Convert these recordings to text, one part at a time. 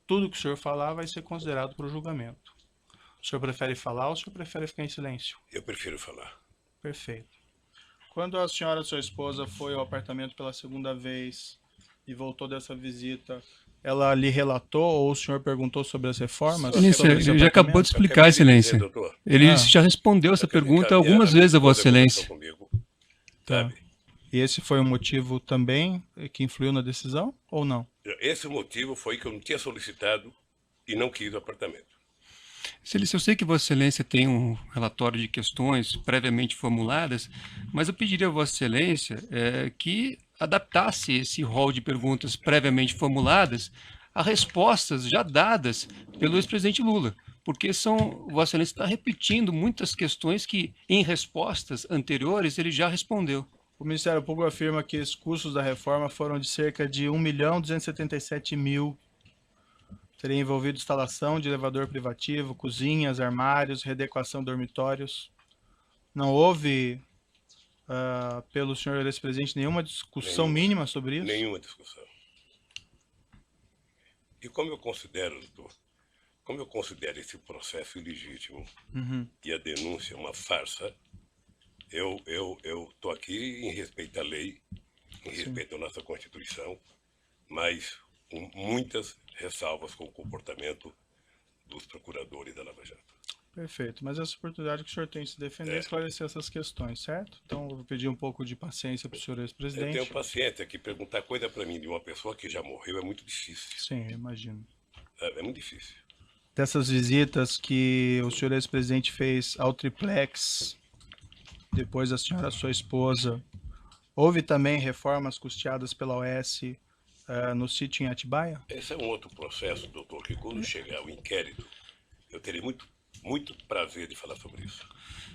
tudo que o senhor falar vai ser considerado para o julgamento. O senhor prefere falar ou o senhor prefere ficar em silêncio? Eu prefiro falar. Perfeito. Quando a senhora, sua esposa, foi ao apartamento pela segunda vez e voltou dessa visita, ela lhe relatou ou o senhor perguntou sobre as reformas Excelência, sobre esse ele já acabou de apartamento? explicar, Acabei de dizer, Excelência. doutor. Ele já respondeu essa Acabei pergunta que algumas a minha vezes a Vossa esposa conversou Excelência. comigo, Tá. sabe? E esse foi um motivo também que influiu na decisão ou não? Esse motivo foi que eu não tinha solicitado e não quis o apartamento. Excelência, eu sei que Vossa Excelência tem um relatório de questões previamente formuladas, mas eu pediria a Vossa Excelência que adaptasse esse rol de perguntas previamente formuladas a respostas já dadas pelo ex-presidente Lula, porque Vossa Excelência está repetindo muitas questões que, em respostas anteriores, ele já respondeu. O Ministério Público afirma que os custos da reforma foram de cerca de 1.277.000. Teria envolvido instalação de elevador privativo, cozinhas, armários, readequação de dormitórios. Não houve, pelo senhor ex-presidente, nenhuma discussão mínima sobre isso? Nenhuma discussão. E como eu considero, doutor, como eu considero esse processo ilegítimo e a denúncia uma farsa, eu estou aqui em respeito à lei, em respeito à nossa Constituição, mas com muitas ressalvas com o comportamento dos procuradores da Lava Jato. Perfeito, mas essa oportunidade que o senhor tem de se defender é esclarecer essas questões, certo? Então eu vou pedir um pouco de paciência para o senhor Eu ex-presidente. tenho paciência que perguntar coisa para mim de uma pessoa que já morreu é muito difícil. Sim, eu imagino. É muito difícil. Dessas visitas que o senhor ex-presidente fez ao triplex, depois da senhora, sua esposa, houve também reformas custeadas pela OAS no sítio em Atibaia? Esse é um outro processo, doutor, que quando chegar o inquérito, eu terei muito prazer de falar sobre isso.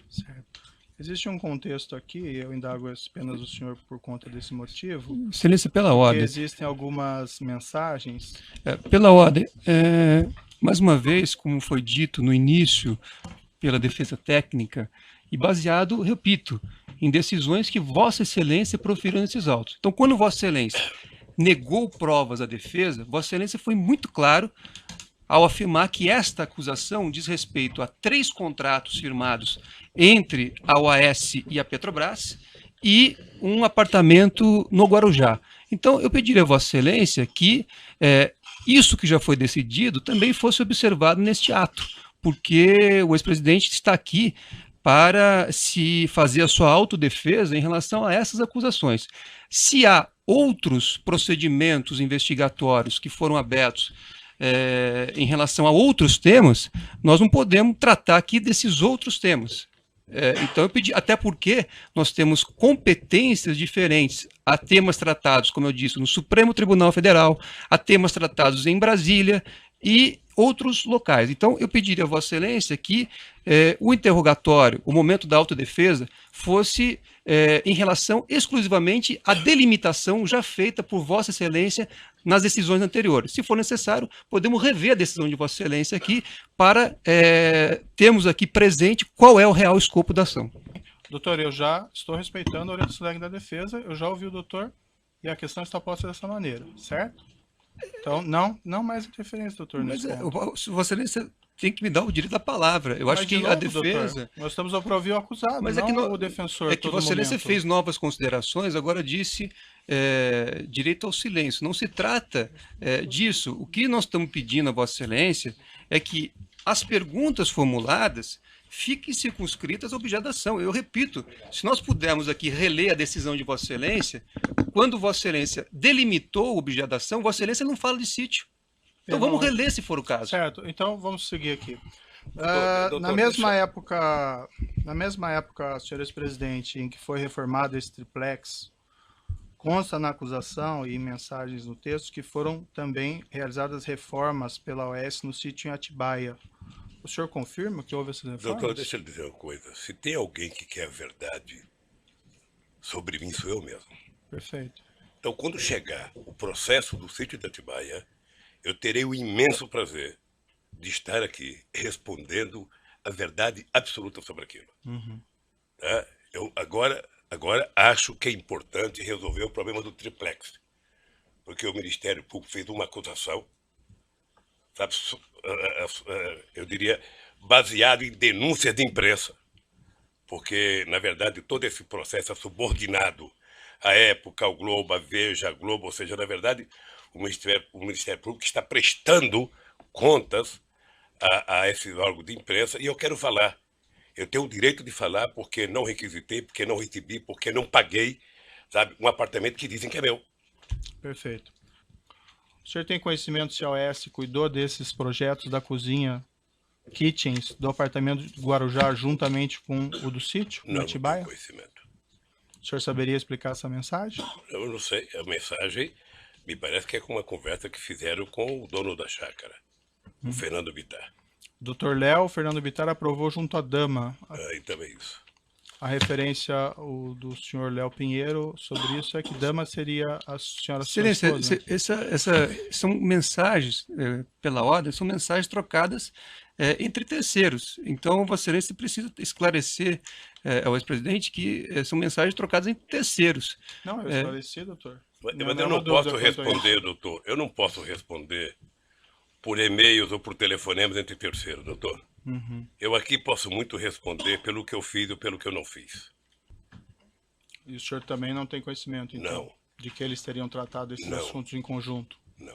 Certo. Existe um contexto aqui, eu indago apenas o senhor por conta desse motivo. Excelência, pela porque ordem. Existem algumas mensagens. Pela ordem, mais uma vez, como foi dito no início pela defesa técnica, e baseado, repito, em decisões que Vossa Excelência proferiu nesses autos. Então, quando Vossa Excelência negou provas à defesa, Vossa Excelência foi muito claro ao afirmar que esta acusação diz respeito a 3 contratos firmados entre a OAS e a Petrobras e um apartamento no Guarujá. Então, eu pediria a Vossa Excelência que isso que já foi decidido também fosse observado neste ato, porque o ex-presidente está aqui para se fazer a sua autodefesa em relação a essas acusações. Se há outros procedimentos investigatórios que foram abertos em relação a outros temas, nós não podemos tratar aqui desses outros temas. Então eu pedi, até porque nós temos competências diferentes. Há temas tratados, como eu disse, no Supremo Tribunal Federal, há temas tratados em Brasília e outros locais. Então eu pediria a Vossa Excelência que o interrogatório, o momento da autodefesa, fosse em relação exclusivamente à delimitação já feita por Vossa Excelência nas decisões anteriores. Se for necessário, podemos rever a decisão de Vossa Excelência aqui para termos aqui presente qual é o real escopo da ação. Doutor, eu já estou respeitando a orientação da defesa, eu já ouvi o doutor e a questão está posta dessa maneira, certo? Então, não mais interferência, doutor. Mas Vossa Excelência tem que me dar o direito da palavra. Eu acho que novo, a defesa... Doutor, nós estamos para ouvir o acusado, mas não o defensor. É que Vossa Excelência fez novas considerações, agora disse direito ao silêncio. Não se trata disso. O que nós estamos pedindo a Vossa Excelência é que as perguntas formuladas fiquem circunscritas à objeto da ação. Eu repito, se nós pudermos aqui reler a decisão de Vossa Excelência, quando Vossa Excelência delimitou o objeto da ação, Vossa Excelência não fala de sítio. Então vamos reler se for o caso. Certo, então vamos seguir aqui. Na mesma época, senhor ex-presidente, em que foi reformado esse triplex, consta na acusação e em mensagens no texto que foram também realizadas reformas pela OAS no sítio em Atibaia. O senhor confirma que houve essas reformas? Doutor, deixa eu lhe dizer uma coisa. Se tem alguém que quer a verdade sobre mim, sou eu mesmo. Perfeito. Então, quando chegar o processo do sítio de Atibaia, eu terei o imenso prazer de estar aqui respondendo a verdade absoluta sobre aquilo. Tá? Eu agora acho que é importante resolver o problema do triplex, porque o Ministério Público fez uma acusação sabe, eu diria, baseado em denúncias de imprensa. Porque, na verdade, todo esse processo é subordinado à Época, ao Globo, à Veja, à Globo, ou seja, na verdade, o Ministério Público está prestando contas a esses órgãos de imprensa, e eu quero falar. Eu tenho o direito de falar porque não requisitei, porque não recebi, porque não paguei, sabe, um apartamento que dizem que é meu. Perfeito. O senhor tem conhecimento se a OAS cuidou desses projetos da cozinha kitchens do apartamento de Guarujá juntamente com o do sítio, Não, no Atibaia? não tenho conhecimento. O senhor saberia explicar essa mensagem? Eu não sei. A mensagem me parece que é com uma conversa que fizeram com o dono da chácara, o Fernando Bittar. Dr. Léo, Fernando Bittar aprovou junto à dama. E também isso. A referência do senhor Léo Pinheiro sobre isso é que dama seria a senhora sua esposa, né? São mensagens, pela ordem, são mensagens trocadas entre terceiros. Então, Vossa Excelência precisa esclarecer ao ex-presidente que são mensagens trocadas entre terceiros. Não, eu esclareci, doutor. Mas eu não posso responder, doutor. Eu não posso responder por e-mails ou por telefonemas entre terceiros, doutor. Eu aqui posso muito responder pelo que eu fiz ou pelo que eu não fiz. E o senhor também não tem conhecimento, então, Não. de que eles teriam tratado esses assuntos em conjunto? Não.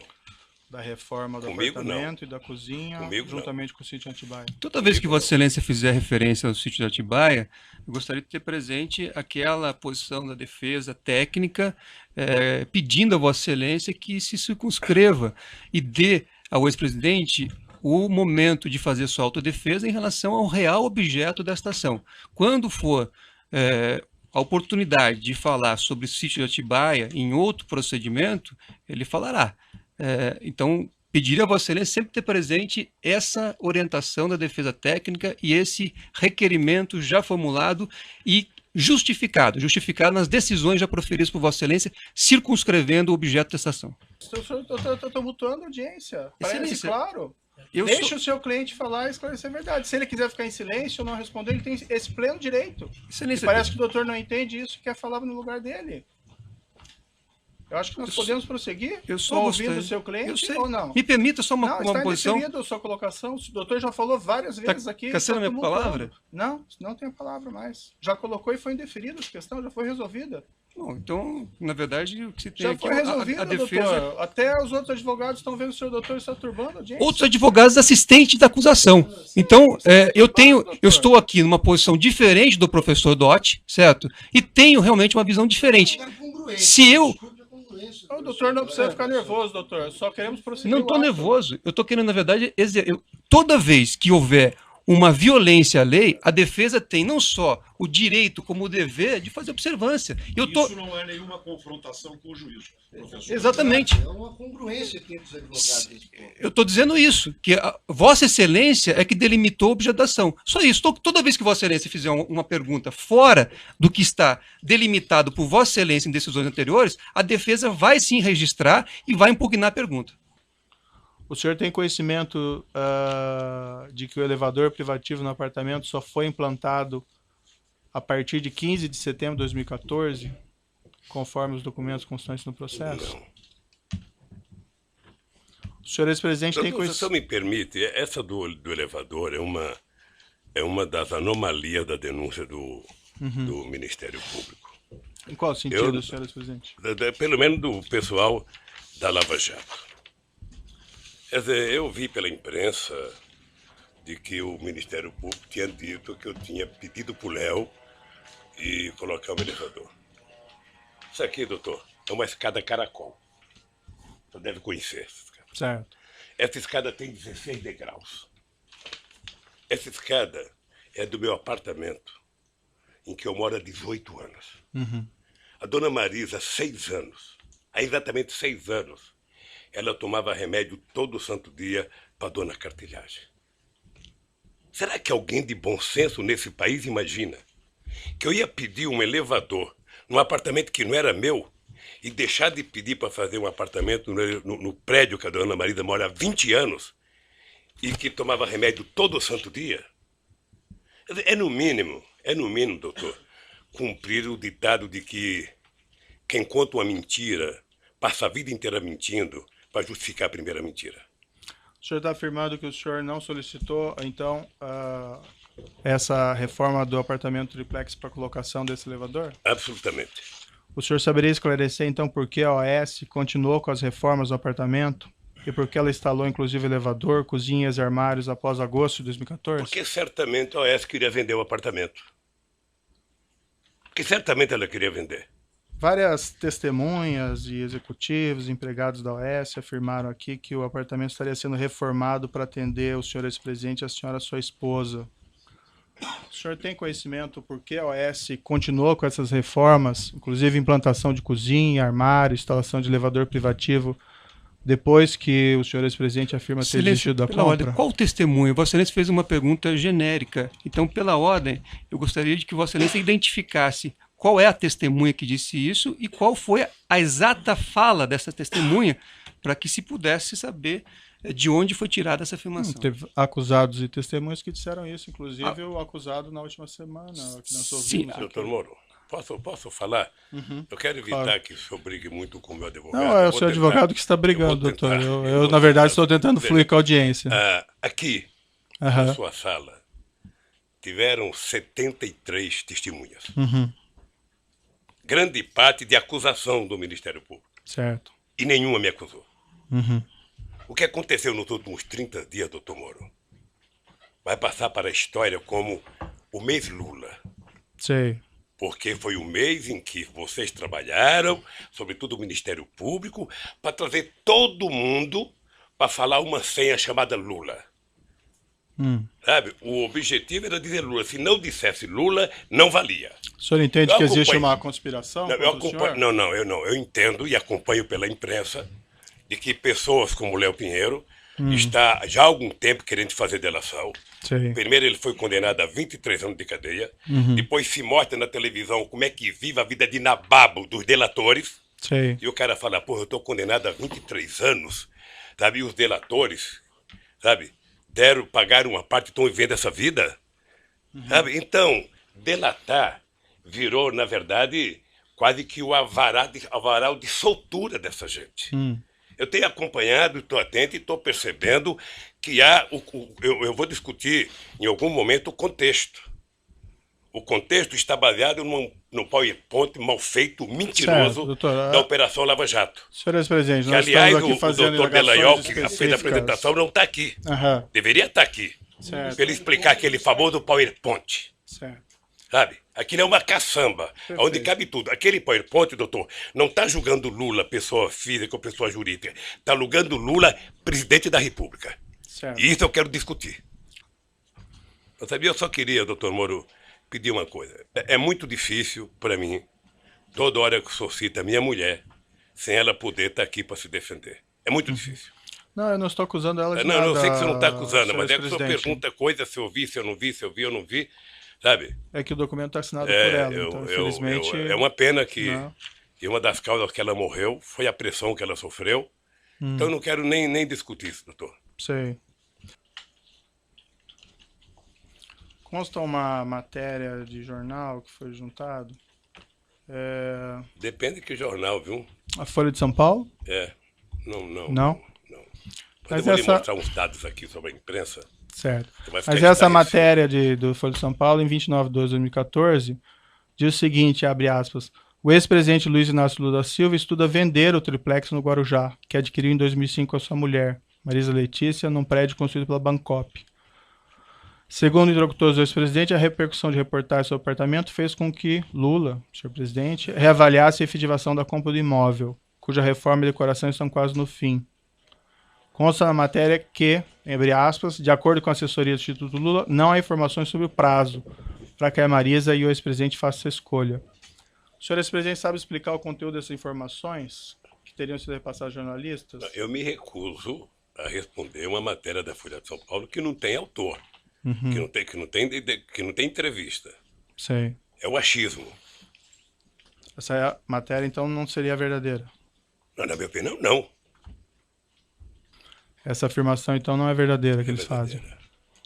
Da reforma do Comigo, apartamento não. E da cozinha, Comigo, juntamente com o sítio Atibaia? Toda vez que Vossa Excelência fizer referência ao sítio de Atibaia, eu gostaria de ter presente aquela posição da defesa técnica pedindo a Vossa Excelência que se circunscreva e dê ao ex-presidente o momento de fazer sua autodefesa em relação ao real objeto desta ação. Quando for a oportunidade de falar sobre o sítio de Atibaia em outro procedimento, ele falará. Então, pediria a Vossa Excelência sempre ter presente essa orientação da defesa técnica e esse requerimento já formulado e justificado nas decisões já proferidas por Vossa Excelência, circunscrevendo o objeto dessa ação. Estou mutuando a audiência. Parece claro. Deixa o seu cliente falar e esclarecer a verdade. Se ele quiser ficar em silêncio ou não responder, ele tem esse pleno direito. Parece que o doutor não entende isso e quer falar no lugar dele. Eu acho que nós podemos prosseguir ouvindo o seu cliente ou não? Me permita só uma posição. Não, está indeferido a sua colocação. O doutor já falou várias vezes aqui. Caçando a minha palavra? Não tem a palavra mais. Já colocou e foi indeferida a questão, já foi resolvida. Bom, então, na verdade, o que se tem já aqui foi resolvido, a defesa... doutor. Até os outros advogados estão vendo o senhor doutor está turbando a audiência. Outros advogados assistentes da acusação. Então, eu estou aqui numa posição diferente do professor Dotti, certo? E tenho realmente uma visão diferente. Se eu... O doutor não precisa ficar nervoso, doutor. Só queremos prosseguir. Não estou nervoso. Eu estou querendo, na verdade, toda vez que houver uma violência à lei, a defesa tem não só o direito como o dever de fazer observância. Isso não é nenhuma confrontação com o juiz, professor. Exatamente. É uma congruência que os advogados. Eu estou dizendo isso, que a Vossa Excelência é que delimitou o objeto da ação. Só isso. Toda vez que Vossa Excelência fizer uma pergunta fora do que está delimitado por Vossa Excelência em decisões anteriores, a defesa vai sim registrar e vai impugnar a pergunta. O senhor tem conhecimento de que o elevador privativo no apartamento só foi implantado a partir de 15 de setembro de 2014, conforme os documentos constantes no processo? Não. O senhor ex-presidente tem conhecimento... Se eu me permite, essa do elevador é uma das anomalias da denúncia do Ministério Público. Em qual sentido, senhor ex-presidente? Pelo menos do pessoal da Lava Jato. Quer dizer, eu vi pela imprensa de que o Ministério Público tinha dito que eu tinha pedido para o Léo e colocar um elevador. Isso aqui, doutor, é uma escada caracol. Você deve conhecer essa escada. Certo. Essa escada tem 16 degraus. Essa escada é do meu apartamento, em que eu moro há 18 anos. A dona Marisa, 6 anos, há exatamente 6 anos, ela tomava remédio todo santo dia para dona Cartilhagem. Será que alguém de bom senso nesse país imagina que eu ia pedir um elevador num apartamento que não era meu e deixar de pedir para fazer um apartamento no prédio que a dona Marisa mora há 20 anos e que tomava remédio todo santo dia? É no mínimo, doutor, cumprir o ditado de que quem conta uma mentira passa a vida inteira mentindo para justificar a primeira mentira. O senhor está afirmando que o senhor não solicitou, então, essa reforma do apartamento triplex para colocação desse elevador? Absolutamente. O senhor saberia esclarecer, então, por que a OAS continuou com as reformas do apartamento e por que ela instalou, inclusive, elevador, cozinhas e armários após agosto de 2014? Porque certamente a OAS queria vender o apartamento. Porque certamente ela queria vender. Várias testemunhas e executivos, empregados da OAS, afirmaram aqui que o apartamento estaria sendo reformado para atender o senhor ex-presidente e a senhora, sua esposa. O senhor tem conhecimento por que a OAS continuou com essas reformas, inclusive implantação de cozinha, armário, instalação de elevador privativo, depois que o senhor ex-presidente afirma ter desistido da compra? Ordem, qual o testemunho? Vossa Excelência fez uma pergunta genérica. Então, pela ordem, eu gostaria de que Vossa Excelência identificasse qual é a testemunha que disse isso e qual foi a exata fala dessa testemunha para que se pudesse saber de onde foi tirada essa afirmação. Teve acusados e testemunhas que disseram isso, inclusive o acusado na última semana. Que nós ouvimos aqui. Doutor Moro, posso falar? Eu quero evitar que o senhor brigue muito com o meu advogado. Não, é o seu advogado que está brigando, doutor. Eu na verdade, estou tentando fluir com a audiência. Aqui, na sua sala, tiveram 73 testemunhas. Grande parte de acusação do Ministério Público. Certo. E nenhuma me acusou. O que aconteceu nos últimos 30 dias, doutor Moro, vai passar para a história como o mês Lula. Sei. Porque foi o mês em que vocês trabalharam, sobretudo o Ministério Público, para trazer todo mundo para falar uma senha chamada Lula. Sabe? O objetivo era dizer Lula. Se não dissesse Lula, não valia. O senhor entende que existe uma conspiração? Eu entendo e acompanho pela imprensa de que pessoas como Léo Pinheiro está já há algum tempo querendo fazer delação. Sim. Primeiro ele foi condenado a 23 anos de cadeia, depois se mostra na televisão como é que vive a vida de nababo dos delatores. Sim. E o cara fala, porra, eu estou condenado a 23 anos, sabe? E os delatores, sabe, pagaram uma parte e estão vivendo essa vida. Sabe? Então, delatar virou, na verdade, quase que o avaral de soltura dessa gente. Eu tenho acompanhado, estou atento e estou percebendo que há... Eu vou discutir em algum momento o contexto. O contexto está baseado num PowerPoint mal feito, mentiroso, certo, doutor, da Operação Lava Jato. Senhor ex-presidente, Que, nós aliás, estamos aqui fazendo o doutor Delaiol, que específicas. fez a apresentação, não está aqui. Deveria estar aqui. Certo. Para ele explicar aquele famoso PowerPoint. Certo. Sabe? Aquilo é uma caçamba, onde cabe tudo. Aquele PowerPoint, doutor, não está julgando Lula, pessoa física ou pessoa jurídica. Está julgando Lula, presidente da República. Certo. E isso eu quero discutir. Eu só queria, doutor Moro, pedir uma coisa. É muito difícil para mim, toda hora que o senhor cita minha mulher, sem ela poder estar aqui para se defender. É muito difícil. Não, eu não estou acusando ela de não, nada. Eu sei que você não está acusando, mas é que o senhor ex-presidente. pergunta coisa, se eu vi, se eu não vi, se eu vi ou não vi, sabe? É que o documento está assinado por ela, então, infelizmente... é uma pena que Não. uma das causas que ela morreu foi a pressão que ela sofreu. Então eu não quero nem discutir isso, doutor. Sei. Consta uma matéria de jornal que foi juntado. Depende de que jornal, viu? A Folha de São Paulo? Não? Mas eu vou lhe mostrar uns dados aqui sobre a imprensa. Certo. Vai ficar Mas essa esclarecido. matéria do Folha de São Paulo, em 29 de 2 de 2014, diz o seguinte, abre aspas, o ex-presidente Luiz Inácio Lula da Silva estuda vender o triplex no Guarujá, que adquiriu em 2005 com a sua mulher, Marisa Letícia, num prédio construído pela Bancop. Segundo interlocutores do ex-presidente, a repercussão de reportagens sobre o apartamento fez com que Lula, senhor presidente, reavaliasse a efetivação da compra do imóvel, cuja reforma e decoração estão quase no fim. Consta na matéria que, abre aspas, de acordo com a assessoria do Instituto Lula, não há informações sobre o prazo para que a Marisa e o ex-presidente façam essa escolha. O senhor ex-presidente sabe explicar o conteúdo dessas informações que teriam sido repassadas a jornalistas? Eu me recuso a responder uma matéria da Folha de São Paulo que não tem autor, que não tem entrevista. Sei. É o achismo. Essa matéria, então, não seria verdadeira? Não, na minha opinião, não. Essa afirmação, então, não é verdadeira que eles verdadeira. fazem?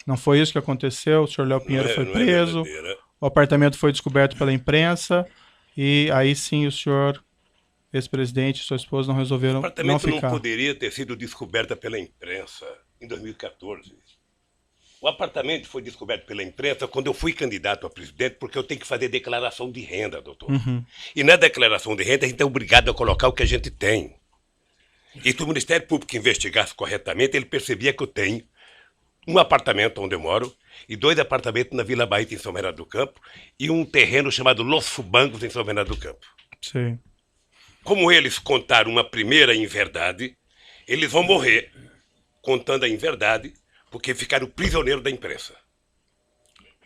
Não foi isso que aconteceu? O senhor Léo Pinheiro foi não preso, é verdadeira. o apartamento foi descoberto pela imprensa e aí sim o senhor, ex-presidente e sua esposa não resolveram O apartamento não ficar. não poderia ter sido descoberto pela imprensa. em 2014. O apartamento foi descoberto pela imprensa quando eu fui candidato a presidente, porque eu tenho que fazer declaração de renda, doutor. E na declaração de renda a gente é obrigado a colocar o que a gente tem. E se o Ministério Público investigasse corretamente, ele percebia que eu tenho um apartamento onde eu moro e 2 apartamentos na Vila Bahia, em São Bernardo do Campo, e um terreno chamado Los Fubangos, em São Bernardo do Campo. Sim. Como eles contaram uma primeira inverdade, eles vão morrer contando a inverdade, porque ficaram prisioneiros da imprensa.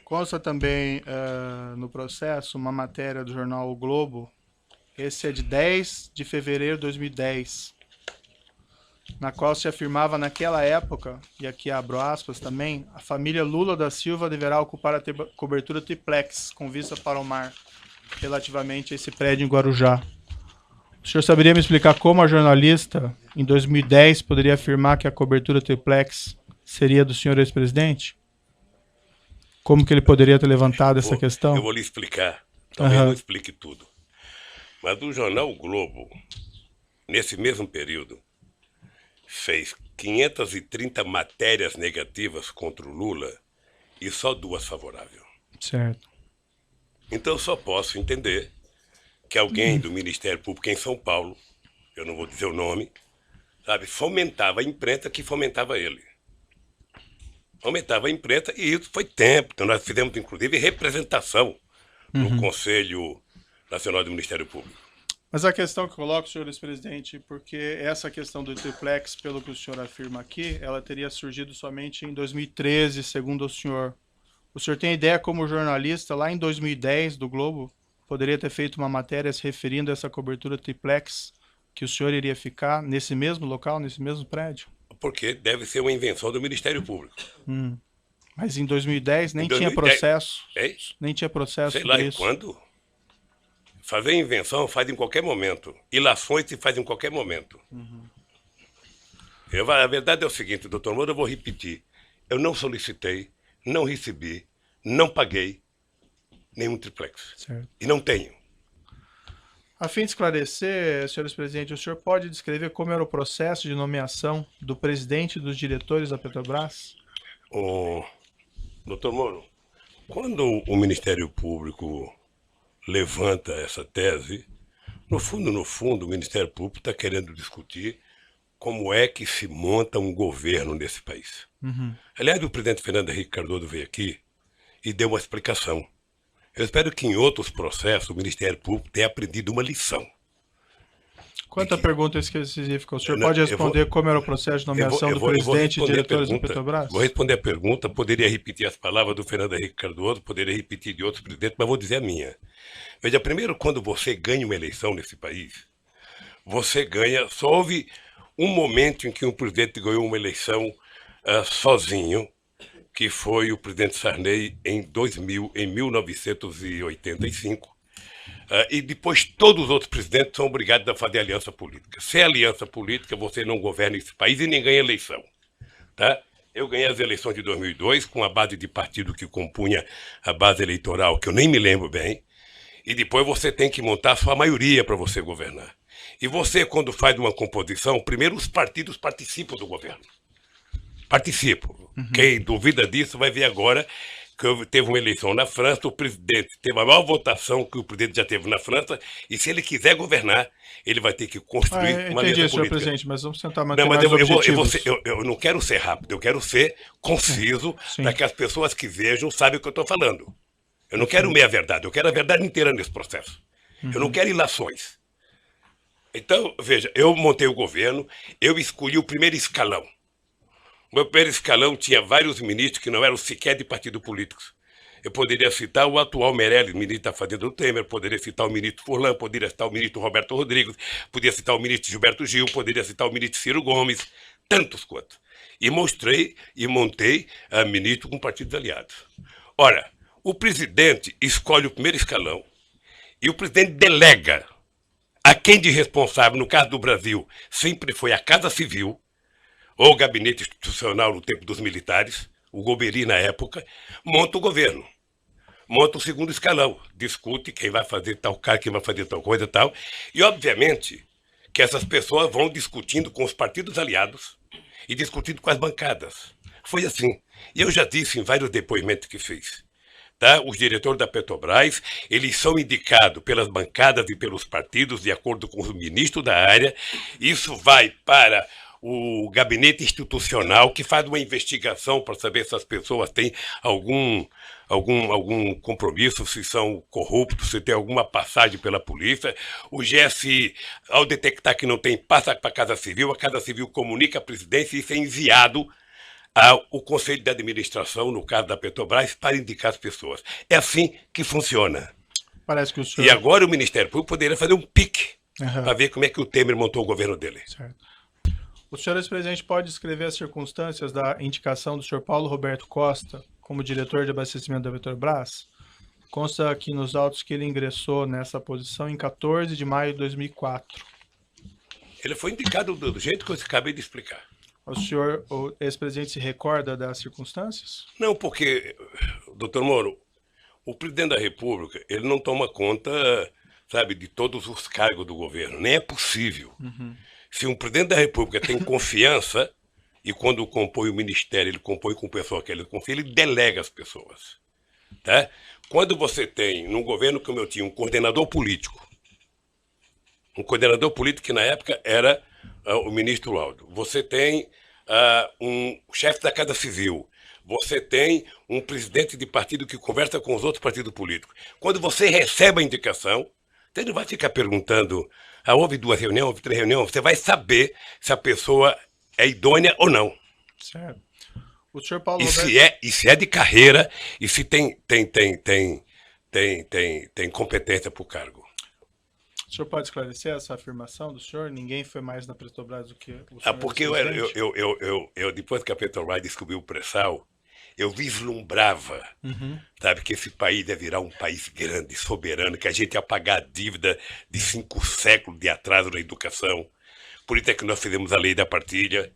Consta também no processo uma matéria do jornal O Globo, esse é de 10 de fevereiro de 2010, na qual se afirmava naquela época, e aqui abro aspas também, a família Lula da Silva deverá ocupar a cobertura triplex, com vista para o mar, relativamente a esse prédio em Guarujá. O senhor saberia me explicar como a jornalista, em 2010, poderia afirmar que a cobertura triplex seria do senhor ex-presidente? Como que ele poderia ter levantado essa questão? Eu vou lhe explicar. Talvez não explique tudo. Mas o jornal o Globo, nesse mesmo período, fez 530 matérias negativas contra o Lula e só 2 favoráveis. Certo. Então eu só posso entender que alguém do Ministério Público em São Paulo, eu não vou dizer o nome, sabe, fomentava a imprensa que fomentava ele. Aumentava a imprensa e isso foi tempo. Então nós fizemos, inclusive, representação no Conselho Nacional do Ministério Público. Mas a questão que eu coloco, senhor ex-presidente, porque essa questão do triplex, pelo que o senhor afirma aqui, ela teria surgido somente em 2013, segundo o senhor. O senhor tem ideia como jornalista, lá em 2010, do Globo, poderia ter feito uma matéria se referindo a essa cobertura triplex, que o senhor iria ficar nesse mesmo local, nesse mesmo prédio? Porque deve ser uma invenção do Ministério Público. Mas em 2010 nem Em tinha 2010, processo. é? Nem tinha processo Sei sobre lá, e isso. quando? Fazer invenção faz em qualquer momento. Ilações se faz em qualquer momento. A verdade é o seguinte, doutor Moura, eu vou repetir. Eu não solicitei, não recebi, não paguei nenhum triplex. Certo. E não tenho. A fim de esclarecer, senhores presidente, o senhor pode descrever como era o processo de nomeação do presidente e dos diretores da Petrobras? Doutor Moro, quando o Ministério Público levanta essa tese, no fundo, o Ministério Público está querendo discutir como é que se monta um governo nesse país. Aliás, o presidente Fernando Henrique Cardoso veio aqui e deu uma explicação. Eu espero que em outros processos o Ministério Público tenha aprendido uma lição. Quanto à pergunta específica, o senhor pode responder como era o processo de nomeação do presidente e diretores da Petrobras? Vou responder a pergunta, poderia repetir as palavras do Fernando Henrique Cardoso, poderia repetir de outros presidentes, mas vou dizer a minha. Veja, primeiro, quando você ganha uma eleição nesse país, você ganha, só houve um momento em que um presidente ganhou uma eleição sozinho, que foi o presidente Sarney em 1985, e depois todos os outros presidentes são obrigados a fazer aliança política. Sem aliança política, você não governa esse país e nem ganha eleição. Tá? Eu ganhei as eleições de 2002 com a base de partido que compunha a base eleitoral, que eu nem me lembro bem, e depois você tem que montar a sua maioria para você governar. E você, quando faz uma composição, primeiro os partidos participam do governo. Participam. Quem duvida disso vai ver agora que teve uma eleição na França, o presidente teve a maior votação que o presidente já teve na França, e se ele quiser governar, ele vai ter que construir uma aliança política. Senhor presidente, mas vamos tentar manter não, mas mais objetivos. Eu não quero ser rápido, eu quero ser conciso para que as pessoas que vejam saibam o que eu estou falando. Eu não quero meia-verdade, eu quero a verdade inteira nesse processo. Eu não quero ilações. Então, veja, eu montei o governo, eu escolhi o primeiro escalão. O meu primeiro escalão tinha vários ministros que não eram sequer de partido políticos. Eu poderia citar o atual Meirelles, ministro da Fazenda do Temer, poderia citar o ministro Furlan, poderia citar o ministro Roberto Rodrigues, poderia citar o ministro Gilberto Gil, poderia citar o ministro Ciro Gomes, tantos quantos. E mostrei e montei a ministro com partidos aliados. Ora, o presidente escolhe o primeiro escalão e o presidente delega a quem de responsável, no caso do Brasil, sempre foi a Casa Civil, ou o Gabinete Institucional no tempo dos militares, o Golbery na época, monta o governo. Monta o segundo escalão, discute quem vai fazer tal cara, quem vai fazer tal coisa e tal. E, obviamente, que essas pessoas vão discutindo com os partidos aliados e discutido com as bancadas. Foi assim. E eu já disse em vários depoimentos que fiz. Tá? Os diretores da Petrobras, eles são indicados pelas bancadas e pelos partidos, de acordo com os ministros da área. Isso vai para o gabinete institucional, que faz uma investigação para saber se as pessoas têm algum compromisso, se são corruptos, se tem alguma passagem pela polícia. O GSI, ao detectar que não tem, passa para a Casa Civil comunica à presidência e isso é enviado ao Conselho de Administração, no caso da Petrobras, para indicar as pessoas. É assim que funciona. Parece que o senhor... E agora o Ministério Público poderia fazer um pique para ver como é que o Temer montou o governo dele. Certo. O senhor ex-presidente pode descrever as circunstâncias da indicação do senhor Paulo Roberto Costa como diretor de abastecimento da Petrobras? Consta aqui nos autos que ele ingressou nessa posição em 14 de maio de 2004. Ele foi indicado do jeito que eu acabei de explicar. O senhor, o ex-presidente, se recorda das circunstâncias? Não, porque, doutor Moro, o presidente da República, ele não toma conta, sabe, de todos os cargos do governo. Nem é possível. Se um presidente da República tem confiança, e quando compõe o ministério, ele compõe com pessoa que ele confia, ele delega as pessoas. Tá? Quando você tem, num governo como eu tinha, um coordenador político que na época era o ministro Aldo, você tem um chefe da Casa Civil, você tem um presidente de partido que conversa com os outros partidos políticos. Quando você recebe a indicação, você não vai ficar perguntando, houve 2 reuniões, houve 3 reuniões, você vai saber se a pessoa é idônea ou não. Certo. O senhor Paulo E Roberto... se é de carreira e se tem competência para o cargo. O senhor pode esclarecer essa afirmação do senhor? Ninguém foi mais na Petrobras do que o senhor? Porque eu depois que a Petrobras descobriu o pré-sal, eu vislumbrava, sabe, que esse país ia virar um país grande, soberano, que a gente ia pagar a dívida de 5 séculos de atraso na educação. Por isso é que nós fizemos a lei da partilha.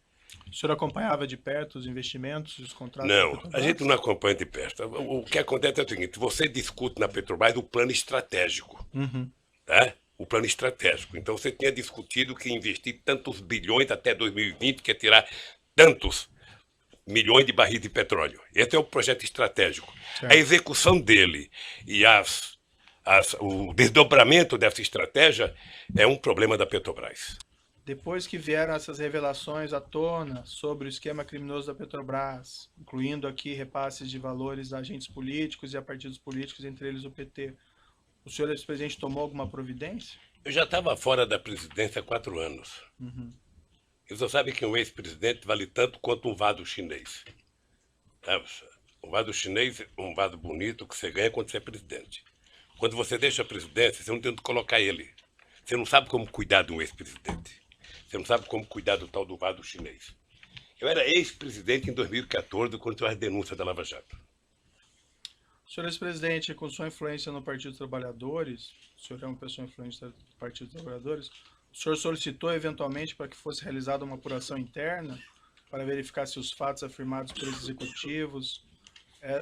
O senhor acompanhava de perto os investimentos e os contratos? Não, a gente não acompanha de perto. O que acontece é o seguinte, você discute na Petrobras o plano estratégico, tá? O plano estratégico. Então você tinha discutido que investir tantos bilhões até 2020, que é tirar tantos milhões de barris de petróleo. Esse é o projeto estratégico. Certo. A execução dele e o desdobramento dessa estratégia é um problema da Petrobras. Depois que vieram essas revelações à tona sobre o esquema criminoso da Petrobras, incluindo aqui repasses de valores a agentes políticos e a partidos políticos, entre eles o PT, o senhor ex-presidente tomou alguma providência? Eu já estava fora da presidência há 4 anos. E você sabe que um ex-presidente vale tanto quanto um vaso chinês. Um vaso chinês é um vaso bonito que você ganha quando você é presidente. Quando você deixa a presidência, você não tem onde colocar ele. Você não sabe como cuidar de um ex-presidente. Você não sabe como cuidar do tal do vaso chinês. Eu era ex-presidente em 2014, quando tinha as denúncias da Lava Jato. Senhor ex-presidente, com sua influência no Partido dos Trabalhadores, o senhor é uma pessoa influente do Partido dos Trabalhadores, o senhor solicitou eventualmente para que fosse realizada uma apuração interna para verificar se os fatos afirmados pelos executivos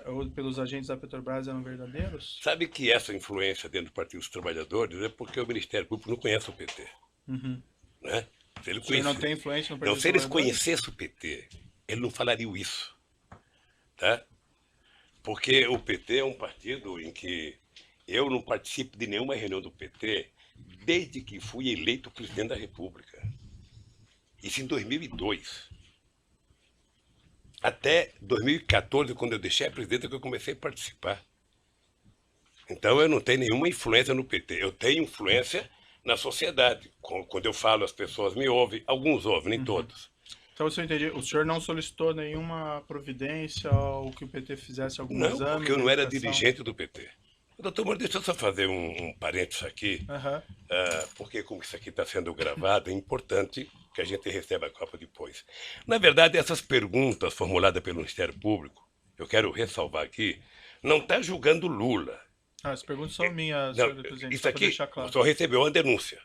ou pelos agentes da Petrobras eram verdadeiros? Sabe que essa influência dentro do Partido dos Trabalhadores é porque o Ministério Público não conhece o PT. Né? Se ele não tem influência no Partido dos Trabalhadores? Se eles conhecessem o PT, ele não falaria isso. Tá? Porque o PT é um partido em que eu não participo de nenhuma reunião do PT desde que fui eleito presidente da República. Isso em 2002. Até 2014, quando eu deixei a presidência, que eu comecei a participar. Então eu não tenho nenhuma influência no PT. Eu tenho influência na sociedade. Quando eu falo, as pessoas me ouvem. Alguns ouvem, nem todos. Então, se eu entendi, o senhor não solicitou nenhuma providência ou que o PT fizesse algum exame? Não, porque eu não era dirigente do PT. Doutor Moro, deixa eu só fazer um parênteses aqui, porque como isso aqui está sendo gravado, é importante que a gente receba a copa depois. Na verdade, essas perguntas formuladas pelo Ministério Público, eu quero ressalvar aqui, não está julgando Lula. As perguntas são minhas, senhor presidente. Isso aqui, claro. O senhor recebeu uma denúncia.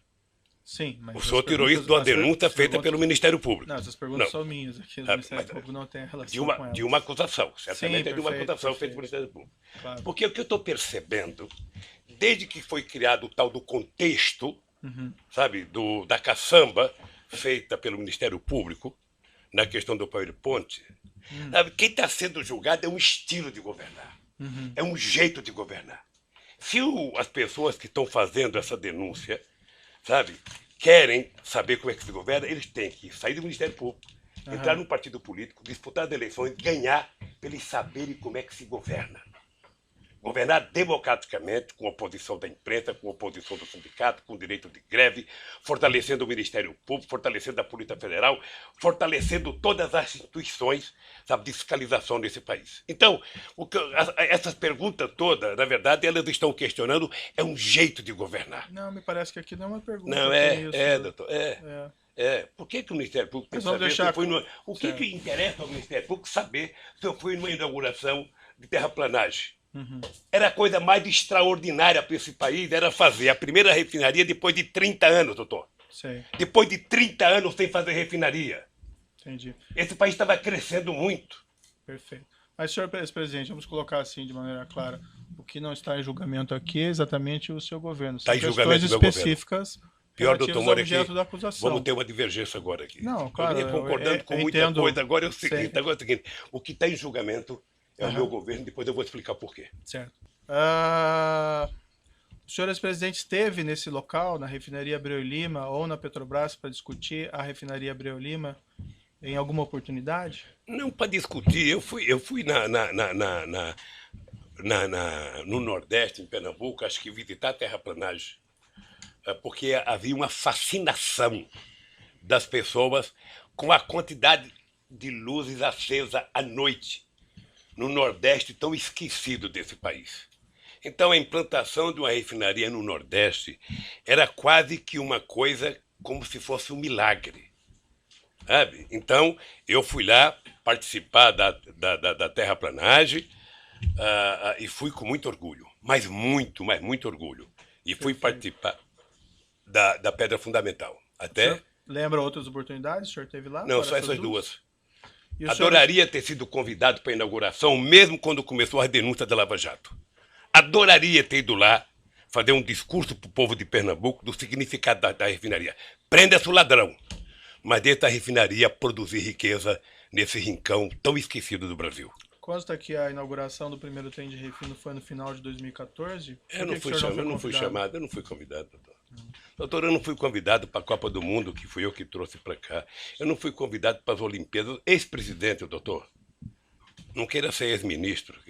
Sim, mas... O senhor tirou isso de uma denúncia feita pelo Ministério Público. Não, essas perguntas são minhas aqui. O Ministério Público não tem relação com elas. De uma acusação. Certamente é de uma acusação feita pelo Ministério Público. Claro. Porque o que eu estou percebendo, desde que foi criado o tal do contexto, sabe, da caçamba feita pelo Ministério Público, na questão do PowerPoint, sabe, quem está sendo julgado é um estilo de governar, é um jeito de governar. Se as pessoas que estão fazendo essa denúncia, sabe, querem saber como é que se governa, eles têm que sair do Ministério Público, entrar num partido político, disputar as eleições, ganhar, para eles saberem como é que se governa. Governar democraticamente, com oposição da imprensa, com oposição do sindicato, com direito de greve, fortalecendo o Ministério Público, fortalecendo a Polícia Federal, fortalecendo todas as instituições, sabe, de fiscalização nesse país. Então, essas perguntas todas, na verdade, elas estão questionando é um jeito de governar. Não, me parece que aqui não é uma pergunta. Não, doutor, por que o Ministério Público tem que saber se eu fui no... O que interessa ao Ministério Público saber se eu fui numa inauguração de terraplanagem? Era a coisa mais extraordinária para esse país, era fazer a primeira refinaria depois de 30 anos, doutor. Sei. Depois de 30 anos sem fazer refinaria. Entendi. Esse país estava crescendo muito. Perfeito. Mas, senhor presidente, vamos colocar assim de maneira clara. O que não está em julgamento aqui é exatamente o seu governo. São Está em julgamento do meu específicas. Pior, doutor Moreira, acusação. vamos ter uma divergência agora aqui. Não, claro. Eu vinha concordando com muita coisa. Agora é o seguinte, o que está em julgamento é o meu governo, depois eu vou explicar por quê. Certo. O senhor ex-presidente esteve nesse local, na refinaria Abreu e Lima, ou na Petrobras, para discutir a refinaria Abreu e Lima em alguma oportunidade? Não para discutir. Eu fui no Nordeste, em Pernambuco, acho que visitar a terraplanagem, porque havia uma fascinação das pessoas com a quantidade de luzes acesas à noite no Nordeste, tão esquecido desse país. Então, a implantação de uma refinaria no Nordeste era quase que uma coisa como se fosse um milagre, sabe? Então, eu fui lá participar da terraplanagem e fui com muito orgulho, mas muito orgulho. E fui participar da Pedra Fundamental. Até... Lembra outras oportunidades? O senhor teve lá? Não, só essas duas. Adoraria ter sido convidado para a inauguração, mesmo quando começou a denúncia da Lava Jato. Adoraria ter ido lá fazer um discurso para o povo de Pernambuco do significado da refinaria. Prenda-se o ladrão, mas deixa a refinaria produzir riqueza nesse rincão tão esquecido do Brasil. Consta que a inauguração do primeiro trem de refino foi no final de 2014? Eu não fui chamado, eu não fui convidado, doutor. Doutor, eu não fui convidado para a Copa do Mundo, que fui eu que trouxe para cá. Eu não fui convidado para as Olimpíadas. Ex-presidente, doutor. Não queira ser ex-ministro.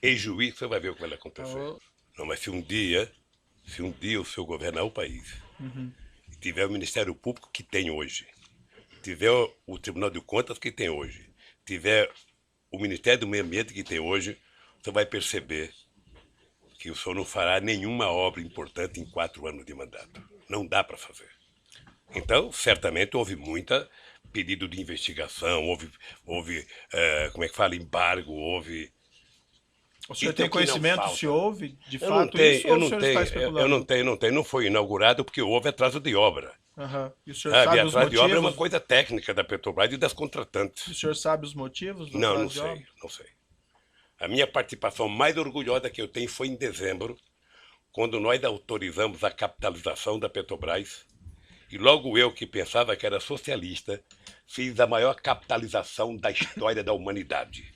Ex-juiz, você vai ver o que vai acontecer. Não, mas se um dia o senhor governar o país, tiver o Ministério Público que tem hoje, tiver o Tribunal de Contas que tem hoje, tiver o Ministério do Meio Ambiente que tem hoje, você vai perceber que o senhor não fará nenhuma obra importante em 4 anos de mandato. Não dá para fazer. Então, certamente, houve muita pedido de investigação, houve como é que fala, embargo, houve... O senhor tem conhecimento se houve, de fato, isso, ou o senhor está especulando? Eu não tenho. Não foi inaugurado porque houve atraso de obra. E o senhor sabe os motivos? Atraso de obra é uma coisa técnica da Petrobras e das contratantes. O senhor sabe os motivos do atraso de obra? Não sei. A minha participação mais orgulhosa que eu tenho foi em dezembro, quando nós autorizamos a capitalização da Petrobras, e logo eu, que pensava que era socialista, fiz a maior capitalização da história da humanidade.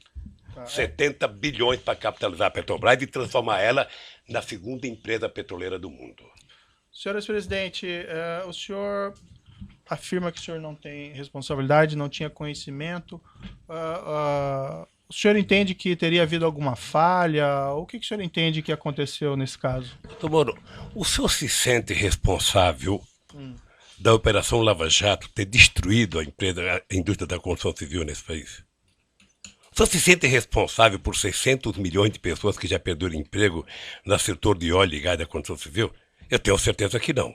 70 bilhões para capitalizar a Petrobras e transformar ela na segunda empresa petroleira do mundo. Senhor ex-presidente, o senhor afirma que o senhor não tem responsabilidade, não tinha conhecimento. O senhor entende que teria havido alguma falha? O que o senhor entende que aconteceu nesse caso? Doutor Moro, o senhor se sente responsável da Operação Lava Jato ter destruído a indústria da construção civil nesse país? O senhor se sente responsável por 600 milhões de pessoas que já perderam emprego no setor de óleo ligado à construção civil? Eu tenho certeza que não.